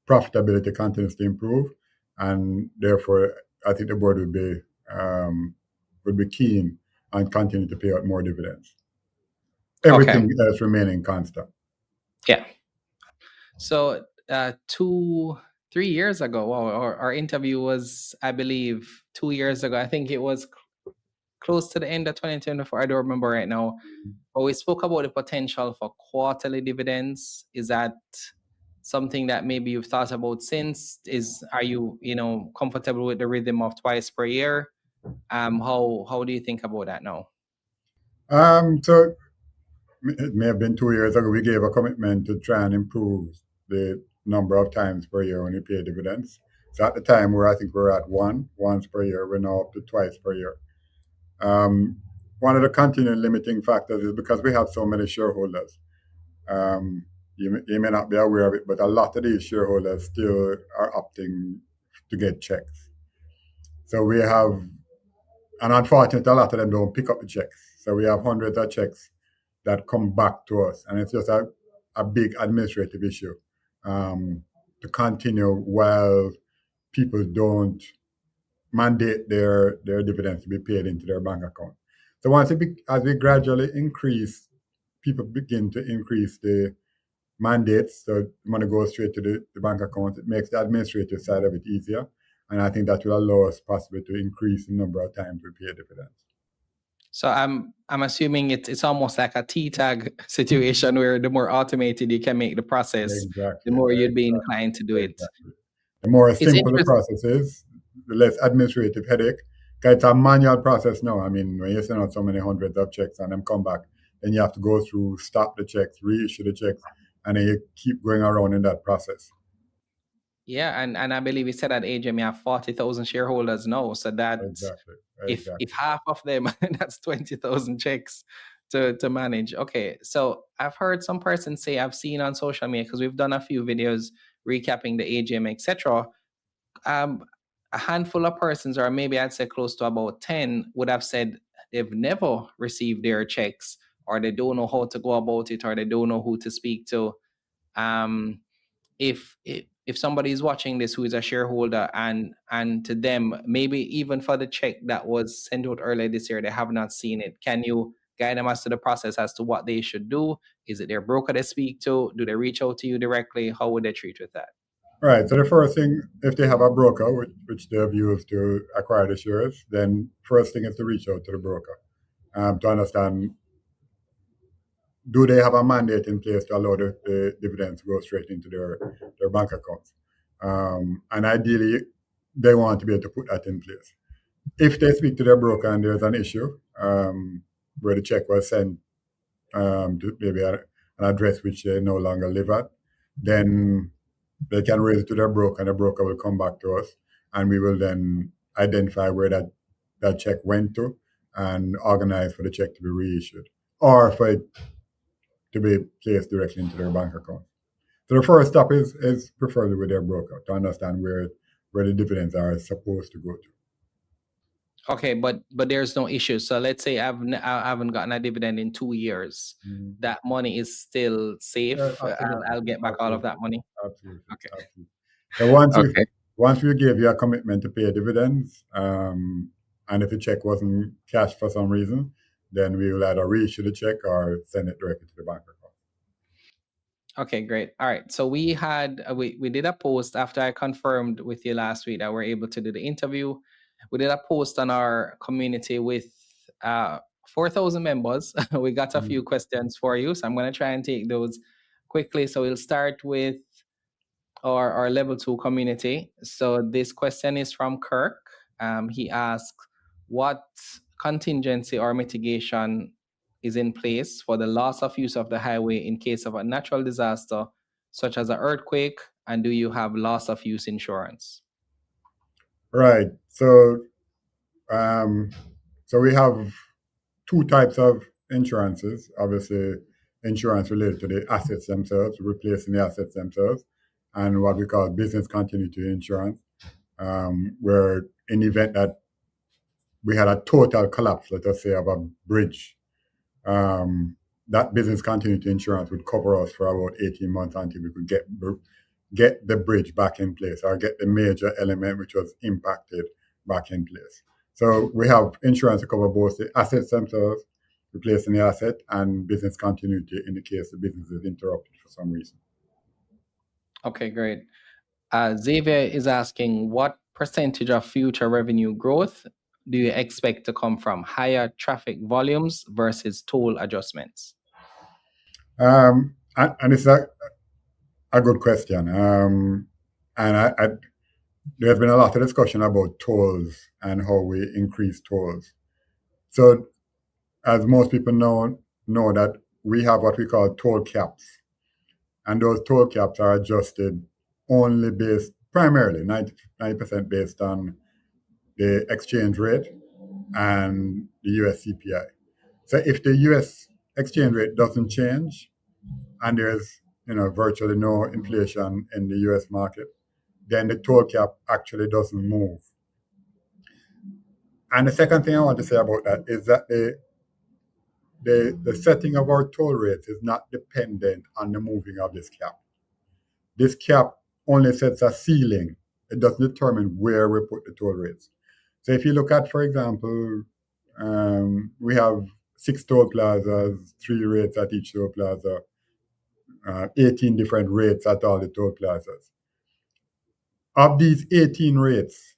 Profitability continues to improve, and therefore, I think the board would be keen on continuing to pay out more dividends. Everything else remaining constant. Yeah. So 3 years ago, our interview was, I believe, 2 years ago. I think it was close to the end of 2024. I don't remember right now. But we spoke about the potential for quarterly dividends. Is that something that maybe you've thought about since? Are you comfortable with the rhythm of twice per year? How do you think about that now? So it may have been 2 years ago. We gave a commitment to try and improve the number of times per year when we pay dividends. So at the time, I think we're at once per year. We're now up to twice per year. One of the continuing limiting factors is because we have so many shareholders. You may not be aware of it, but a lot of these shareholders still are opting to get checks. So we have, and unfortunately, a lot of them don't pick up the checks. So we have hundreds of checks that come back to us, and it's just a big administrative issue to continue while people don't mandate their dividends to be paid into their bank account. So as we gradually increase, people begin to increase the mandates, so money goes straight to the bank account. It makes the administrative side of it easier, and I think that will allow us possibly to increase the number of times we pay dividends. So I'm assuming it's almost like a T-tag situation where the more automated you can make the process, Exactly. the more you'd be inclined to do it. Exactly. The more simple the process is, the less administrative headache. Because it's a manual process now. I mean, when you send out so many hundreds of checks and them come back, then you have to go through, stop the checks, reissue the checks, and then you keep going around in that process. Yeah, and I believe you said at AGM you have 40,000 shareholders now. So that Exactly. if half of them, that's 20,000 checks to manage. Okay, so I've heard some persons say, I've seen on social media, because we've done a few videos recapping the AGM, etc. A handful of persons, or maybe I'd say close to about 10, would have said they've never received their checks, or they don't know how to go about it, or they don't know who to speak to. If somebody is watching this who is a shareholder, and to them, maybe even for the check that was sent out earlier this year, they have not seen it, can you guide them as to the process as to what they should do? Is it their broker they speak to? Do they reach out to you directly? How would they treat with that? Right. So the first thing, if they have a broker, which they have used to acquire the shares, then first thing is to reach out to the broker to understand, do they have a mandate in place to allow the dividends to go straight into their bank accounts? And ideally, they want to be able to put that in place. If they speak to their broker and there's an issue where the check was sent to maybe an address which they no longer live at, then they can raise it to their broker, and the broker will come back to us, and we will then identify where that check went to and organize for the check to be reissued, or for it to be placed directly into their bank account. So the first step is preferably with their broker to understand where the dividends are supposed to go to. Okay, but there's no issue. So let's say I haven't gotten a dividend in 2 years. That money is still safe. Yeah, I'll get back all of that money. Absolutely. Okay. Absolutely. So once we gave you a commitment to pay dividends, and if the check wasn't cashed for some reason, then we will either reissue the check or send it directly to the bank account. Okay, great. All right. So we had we did a post after I confirmed with you last week that we're able to do the interview. We did a post on our community with 4,000 members. We got a few questions for you, so I'm going to try and take those quickly. So we'll start with our level 2 community. So this question is from Kirk. He asks, what contingency or mitigation is in place for the loss of use of the highway in case of a natural disaster, such as an earthquake, and do you have loss of use insurance? Right. So we have two types of insurances. Obviously, insurance related to the assets themselves, replacing the assets themselves, and what we call business continuity insurance, where in the event that we had a total collapse, let us say, of a bridge, that business continuity insurance would cover us for about 18 months until we could get the bridge back in place, or get the major element which was impacted back in place. So we have insurance to cover both the assets themselves, replacing the asset, and business continuity in the case the business is interrupted for some reason. Okay, great. Xavier is asking, what percentage of future revenue growth do you expect to come from higher traffic volumes versus toll adjustments? And it's a good question. And there's been a lot of discussion about tolls and how we increase tolls. So as most people know that we have what we call toll caps. And those toll caps are adjusted only primarily 90% based on the exchange rate and the US CPI. So if the US exchange rate doesn't change and there's virtually no inflation in the US market, then the toll cap actually doesn't move. And the second thing I want to say about that is that the setting of our toll rates is not dependent on the moving of this cap. This cap only sets a ceiling. It doesn't determine where we put the toll rates. So if you look at, for example, we have 6 toll plazas, 3 rates at each toll plaza, 18 different rates at all the toll plazas. Of these 18 rates,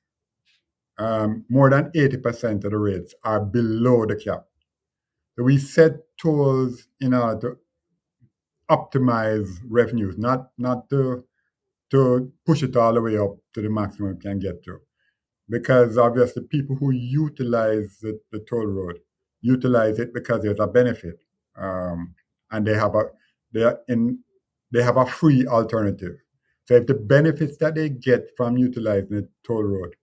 more than 80% of the rates are below the cap. So we set tolls in order to optimize revenues, not to push it all the way up to the maximum it can get to. Because obviously people who utilize the toll road utilize it because there's a benefit, and they have a free alternative. So if the benefits that they get from utilizing the toll road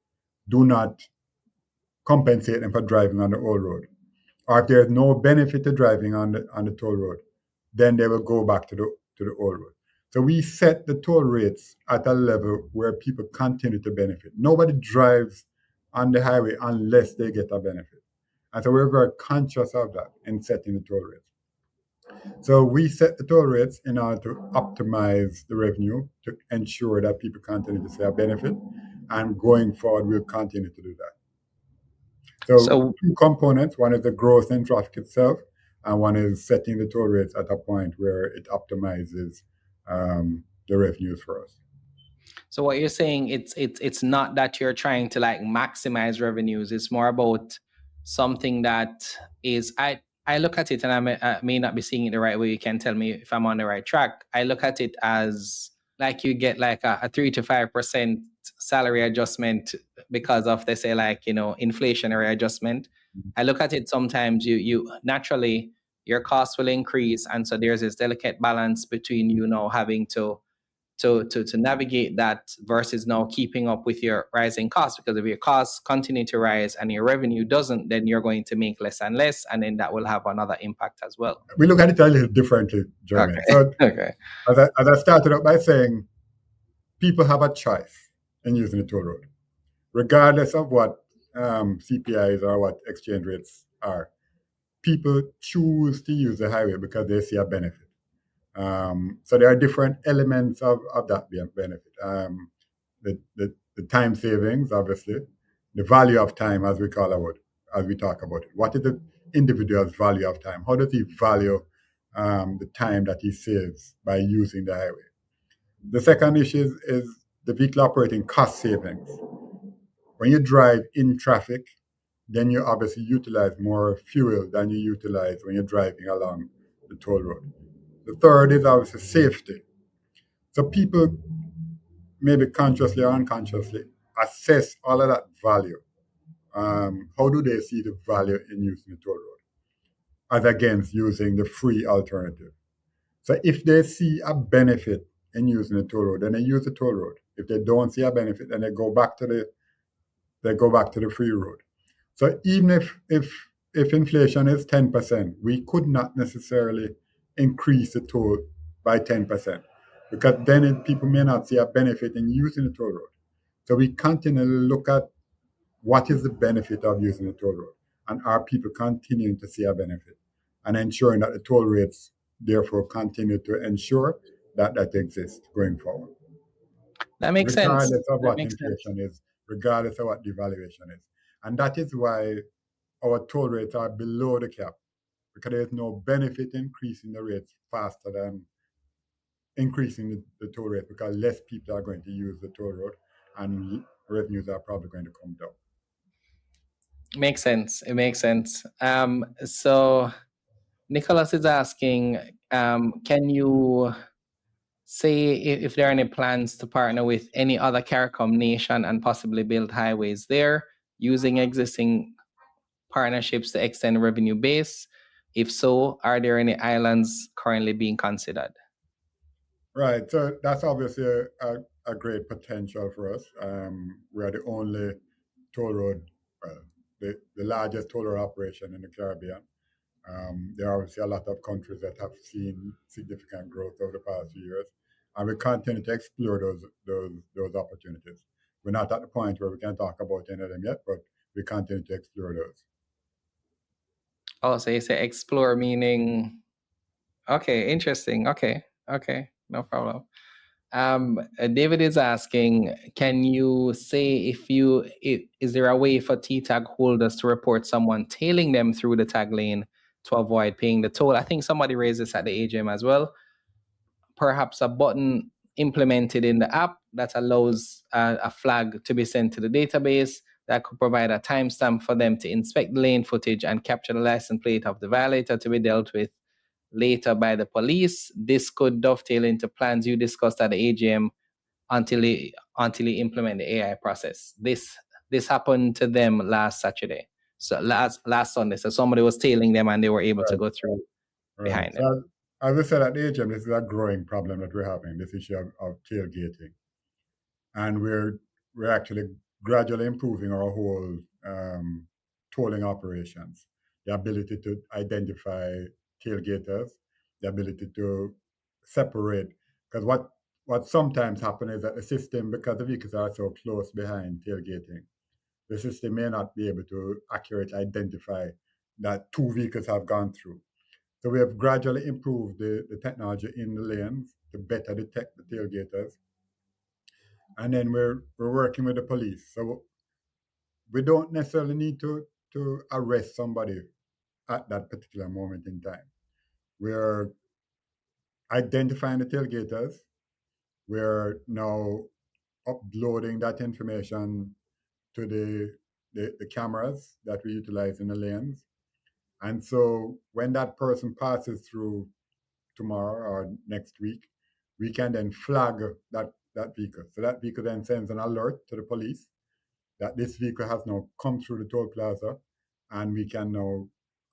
do not compensate them for driving on the old road, or if there's no benefit to driving on the toll road, then they will go back to the old road. So we set the toll rates at a level where people continue to benefit. Nobody drives on the highway unless they get a benefit. And so we're very conscious of that in setting the toll rates. So we set the toll rates in order to optimize the revenue to ensure that people continue to see a benefit. And going forward, we'll continue to do that. So 2 components. One is the growth in traffic itself, and one is setting the toll rates at a point where it optimizes the revenues for us. So what you're saying, it's not that you're trying to like maximize revenues. It's more about something that is, I look at it, and I may not be seeing it the right way. You can tell me if I'm on the right track. I look at it as like you get like a 3 to 5% salary adjustment because of, they say, like, inflationary adjustment. I look at it sometimes you naturally your costs will increase, and so there's this delicate balance between having to navigate that versus now keeping up with your rising costs. Because if your costs continue to rise and your revenue doesn't, then you're going to make less and less, and then that will have another impact as well. We look at it a little differently, Jermaine. Okay. So Okay. as I started out by saying, people have a choice in using the toll road, regardless of what CPIs or what exchange rates are. People choose to use the highway because they see a benefit. So there are different elements of that benefit. The time savings, obviously, the value of time, as we talk about it. What is the individual's value of time? How does he value the time that he saves by using the highway? The second issue is the vehicle operating cost savings. When you drive in traffic, then you obviously utilize more fuel than you utilize when you're driving along the toll road. The third is obviously safety. So people, maybe consciously or unconsciously, assess all of that value. How do they see the value in using the toll road as against using the free alternative? So if they see a benefit in using the toll road, then they use the toll road. If they don't see a benefit, then they go back to the free road. So even if inflation is 10%, we could not necessarily increase the toll by 10%, because then people may not see a benefit in using the toll road. So we continually look at what is the benefit of using the toll road, and are people continuing to see a benefit, and ensuring that the toll rates therefore continue to ensure that exists going forward. That makes sense. Regardless of what inflation is, regardless of what devaluation is. And that is why our toll rates are below the cap, because there is no benefit increasing the rates faster than increasing the toll rate, because less people are going to use the toll road and revenues are probably going to come down. Makes sense. It makes sense. So Nicholas is asking, can you say if there are any plans to partner with any other CARICOM nation and possibly build highways there using existing partnerships to extend revenue base? If so, are there any islands currently being considered? Right. So that's obviously a great potential for us. We are the only toll road, the largest toll road operation in the Caribbean. There are obviously a lot of countries that have seen significant growth over the past few years, and we continue to explore those opportunities. We're not at the point where we can talk about any of them yet, but we continue to explore those. Oh, so you say explore meaning, okay, interesting. Okay, no problem. David is asking, can you say is there a way for T-tag holders to report someone tailing them through the tag lane to avoid paying the toll? I think somebody raised this at the AGM as well. Perhaps a button implemented in the app that allows a flag to be sent to the database that could provide a timestamp for them to inspect the lane footage and capture the license plate of the violator to be dealt with later by the police. This could dovetail into plans you discussed at the AGM until he implement the AI process. This happened to them last Saturday. So last Sunday. So somebody was tailing them and they were able to go through behind them. So as I said at the AGM, this is a growing problem that we're having, this issue of tailgating. And we're actually gradually improving our whole tolling operations. The ability to identify tailgaters, the ability to separate, because what sometimes happens is that the system, because the vehicles are so close behind tailgating, the system may not be able to accurately identify that two vehicles have gone through. So we have gradually improved the technology in the lanes to better detect the tailgaters. And then we're working with the police. So we don't necessarily need to arrest somebody at that particular moment in time. We're identifying the tailgaters. We're now uploading that information to the cameras that we utilize in the lanes. And so when that person passes through tomorrow or next week, we can then flag that vehicle. So that vehicle then sends an alert to the police that this vehicle has now come through the toll plaza, and we can now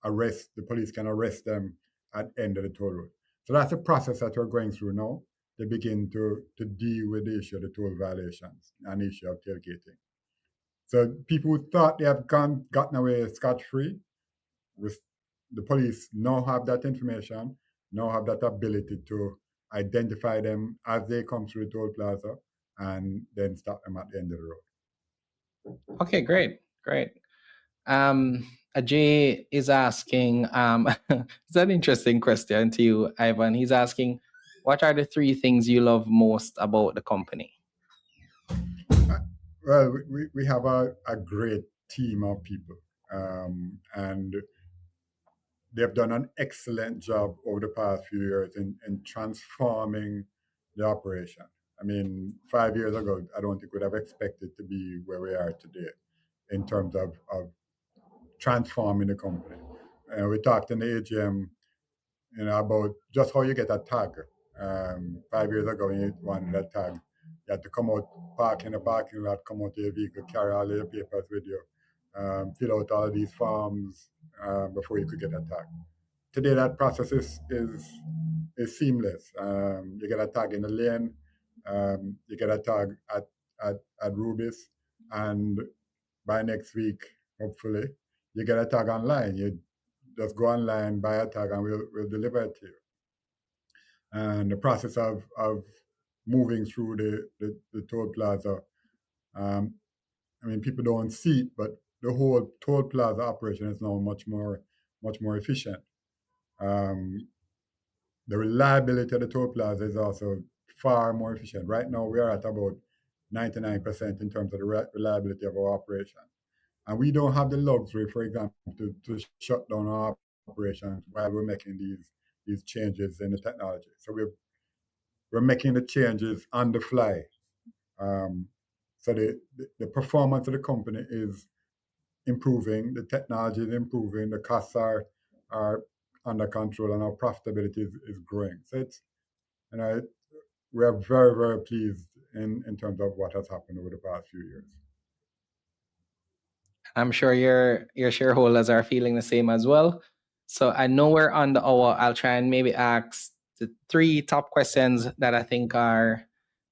the police can arrest them at the end of the toll road. So that's a process that we're going through now to begin to deal with the issue of the toll violations and the issue of tailgating. So people who thought they have gotten away scot-free, the police now have that information, now have that ability to identify them as they come through the toll plaza and then stop them at the end of the road. Okay, great. Ajay is asking, it's an interesting question to you, Ivan. He's asking, what are the 3 things you love most about the company? Well, we have a great team of people, and they've done an excellent job over the past few years in transforming the operation. I mean, 5 years ago, I don't think we'd have expected to be where we are today in terms of transforming the company. We talked in the AGM, about just how you get a tag. 5 years ago, when you wanted a tag, you had to come out, park in the parking lot, come out to your vehicle, carry all your papers with you, fill out all these forms before you could get a tag. Today, that process is seamless. You get a tag in the lane, you get a tag at Rubis, and by next week, hopefully, you get a tag online. You just go online, buy a tag, and we'll deliver it to you. And the process of moving through the toll plaza, I mean, people don't see it, but the whole toll plaza operation is now much more efficient. The reliability of the toll plaza is also far more efficient. Right now, we are at about 99% in terms of the reliability of our operation. And we don't have the luxury, for example, to shut down our operations while we're making these changes in the technology. So we're making the changes on the fly. So the performance of the company is improving, the technology is improving, the costs are under control, and our profitability is growing. So it's, we are very, very pleased in terms of what has happened over the past few years. I'm sure your shareholders are feeling the same as well. So I know we're on the hour. I'll try and maybe ask the 3 top questions that I think are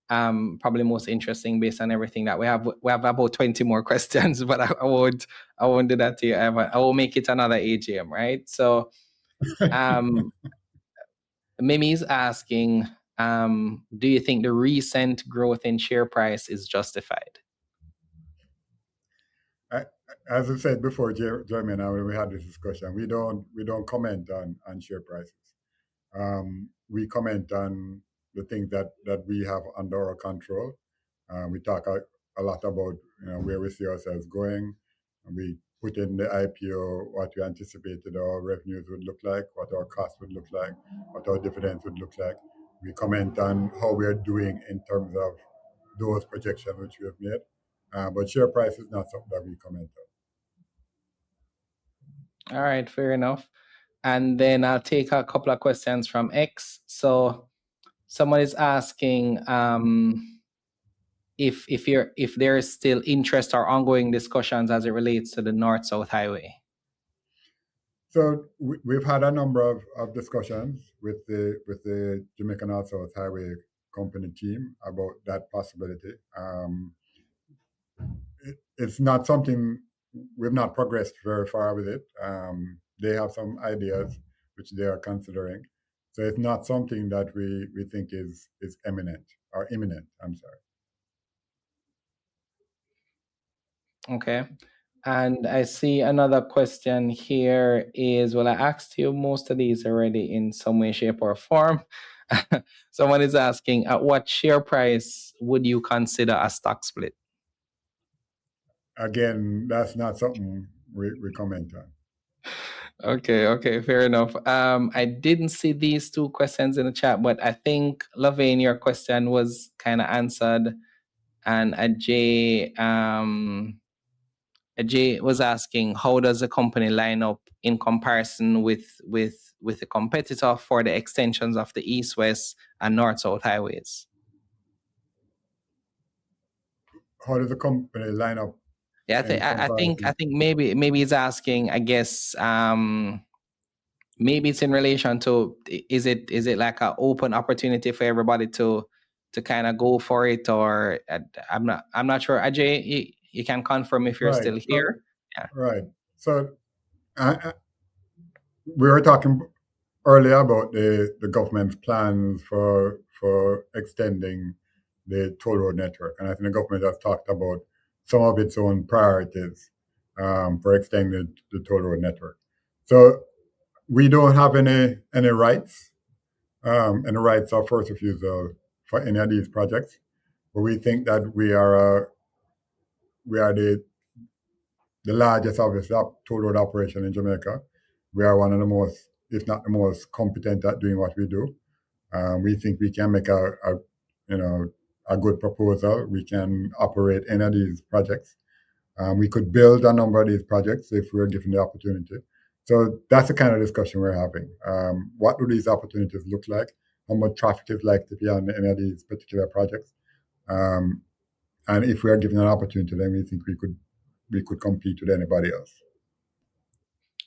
probably most interesting based on everything that we have. We have about 20 more questions, but I won't do that to you, Evan. I will make it another AGM, right? So Mimi's asking, do you think the recent growth in share price is justified? as I said before, Jermaine, and when we had this discussion, we don't comment on share prices. We comment on the things that we have under our control. We talk a lot about where we see ourselves going. And we put in the IPO what we anticipated our revenues would look like, what our costs would look like, what our dividends would look like. We comment on how we are doing in terms of those projections which we have made. But share price is not something that we comment All right, fair enough. And then I'll take a couple of questions from X. So someone is asking if there is still interest or ongoing discussions as it relates to the North-South Highway. So we've had a number of discussions with the Jamaican North-South Highway company team about that possibility. It's not something we've not progressed very far with it. They have some ideas which they are considering. So it's not something that we think is imminent. I'm sorry. Okay. And I see another question here is, well, I asked you most of these already in some way, shape, or form. Someone is asking, at what share price would you consider a stock split? Again, that's not something we comment on. Okay, fair enough. I didn't see these two questions in the chat, but I think, Lavaine, your question was kind of answered. And Ajay was asking, how does the company line up in comparison with a competitor for the extensions of the East-West and North-South highways? How does the company line up? Yeah, I think maybe he's asking, I guess, maybe it's in relation to, is it like an open opportunity for everybody to kind of go for it, or I'm not sure. Ajay, you can confirm if you're still here. Yeah. Right. So we were talking earlier about the government's plans for extending the toll road network, and I think the government has talked about some of its own priorities for extending the toll road network. So we don't have any rights, any rights of first refusal for any of these projects, but we think that we are the largest, obviously, toll road operation in Jamaica. We are one of the most, if not the most, competent at doing what we do. We think we can make a good proposal. We can operate any of these projects. We could build a number of these projects if we were given the opportunity. So that's the kind of discussion we're having. What do these opportunities look like? How much traffic is likely to be on any of these particular projects? And if we are given an opportunity, then we think we could compete with anybody else.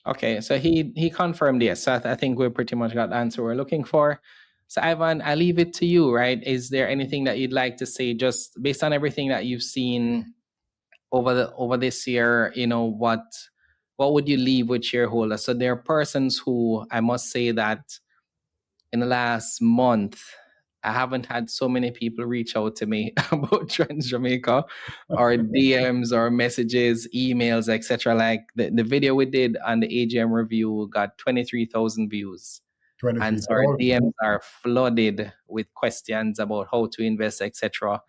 Okay, so he confirmed yes. So I think we pretty much got the answer we're looking for. So Ivan, I leave it to you, right? Is there anything that you'd like to say, just based on everything that you've seen over this year? What would you leave with shareholders? So there are persons who, I must say that in the last month, I haven't had so many people reach out to me about TransJamaica, or DMs or messages, emails, etc. Like the video we did on the AGM review got 23,000 views. And so our DMs are flooded with questions about how to invest, etc.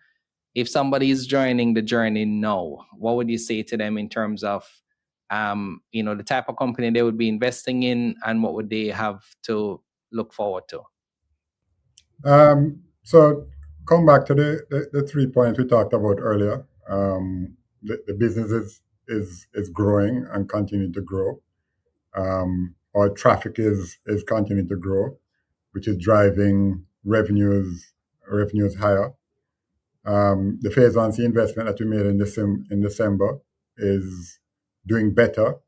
If somebody is joining the journey now, what would you say to them in terms of the type of company they would be investing in, and what would they have to look forward to? So come back to the 3 points we talked about earlier. The business is growing and continuing to grow. Our traffic is continuing to grow, which is driving revenues higher. The phase 1C investment that we made in December is doing better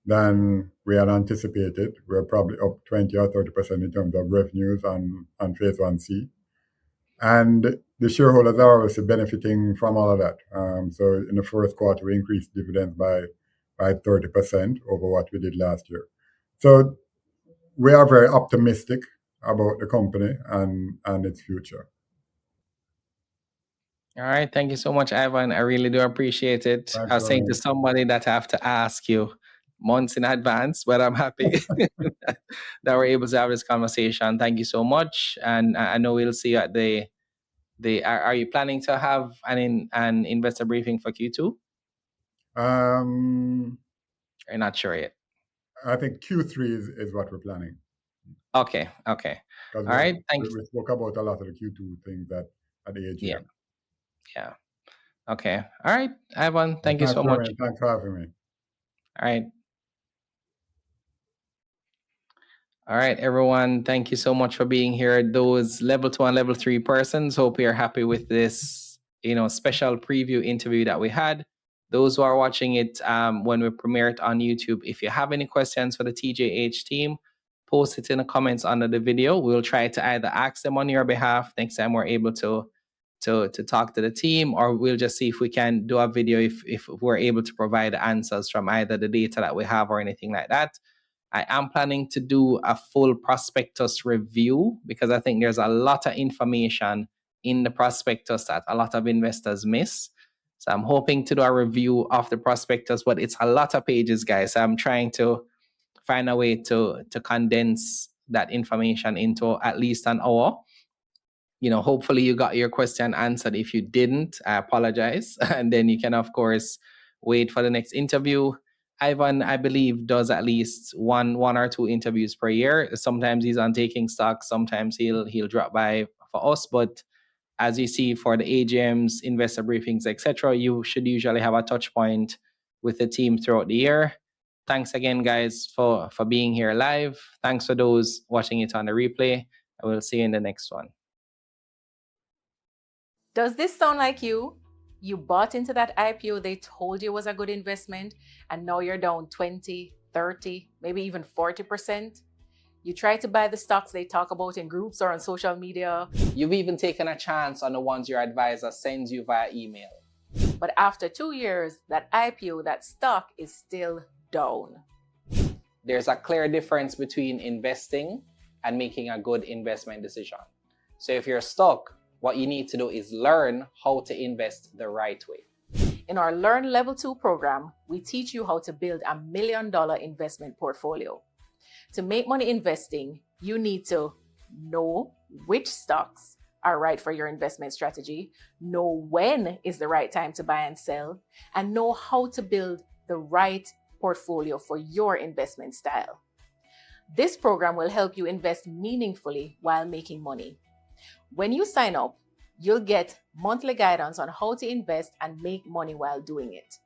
than we had anticipated. We're probably up 20 or 30% in terms of revenues on phase 1C. And the shareholders are obviously benefiting from all of that. So in the first quarter, we increased dividends by 30% over what we did last year. So we are very optimistic about the company and its future. All right. Thank you so much, Ivan. I really do appreciate it. Thanks, I was saying to Jermaine. somebody that I have to ask you months in advance, but I'm happy that we're able to have this conversation. Thank you so much. And I know we'll see you at are you planning to have an investor briefing for Q2? You're not sure yet. I think Q3 is what we're planning. Okay. All right. Thank you. We spoke about a lot of the Q2 things at the AGM. Yeah. Okay. All right, Ivan. Thank you so Jermaine. much. Thanks for having me. All right, everyone. Thank you so much for being here. Those level 2 and level 3 persons, hope you're happy with this, special preview interview that we had. Those who are watching it when we premiere it on YouTube, if you have any questions for the TJH team, post it in the comments under the video. We'll try to either ask them on your behalf next time we're able to talk to the team, or we'll just see if we can do a video if we're able to provide answers from either the data that we have or anything like that. I am planning to do a full prospectus review because I think there's a lot of information in the prospectus that a lot of investors miss. So I'm hoping to do a review of the prospectus, but it's a lot of pages, guys. So I'm trying to find a way to condense that information into at least an hour. Hopefully you got your question answered. If you didn't, I apologize. And then you can, of course, wait for the next interview. Ivan, I believe, does at least one or two interviews per year. Sometimes he's on Taking Stock. Sometimes he'll drop by for us. But as you see for the AGMs, investor briefings, etc., you should usually have a touch point with the team throughout the year. Thanks again, guys, for being here live. Thanks for those watching it on the replay. I will see you in the next one. Does this sound like you? You bought into that IPO they told you was a good investment, and now you're down 20, 30, maybe even 40%. You try to buy the stocks they talk about in groups or on social media. You've even taken a chance on the ones your advisor sends you via email. But after 2 years, that IPO, that stock is still down. There's a clear difference between investing and making a good investment decision. So if you're stuck, what you need to do is learn how to invest the right way. In our Learn Level 2 program, we teach you how to build a $1 million investment portfolio. To make money investing, you need to know which stocks are right for your investment strategy, know when is the right time to buy and sell, and know how to build the right portfolio for your investment style. This program will help you invest meaningfully while making money. When you sign up, you'll get monthly guidance on how to invest and make money while doing it.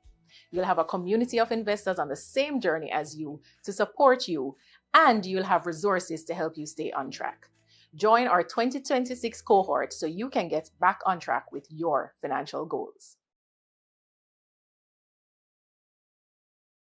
You'll have a community of investors on the same journey as you to support you, and you'll have resources to help you stay on track. Join our 2026 cohort so you can get back on track with your financial goals.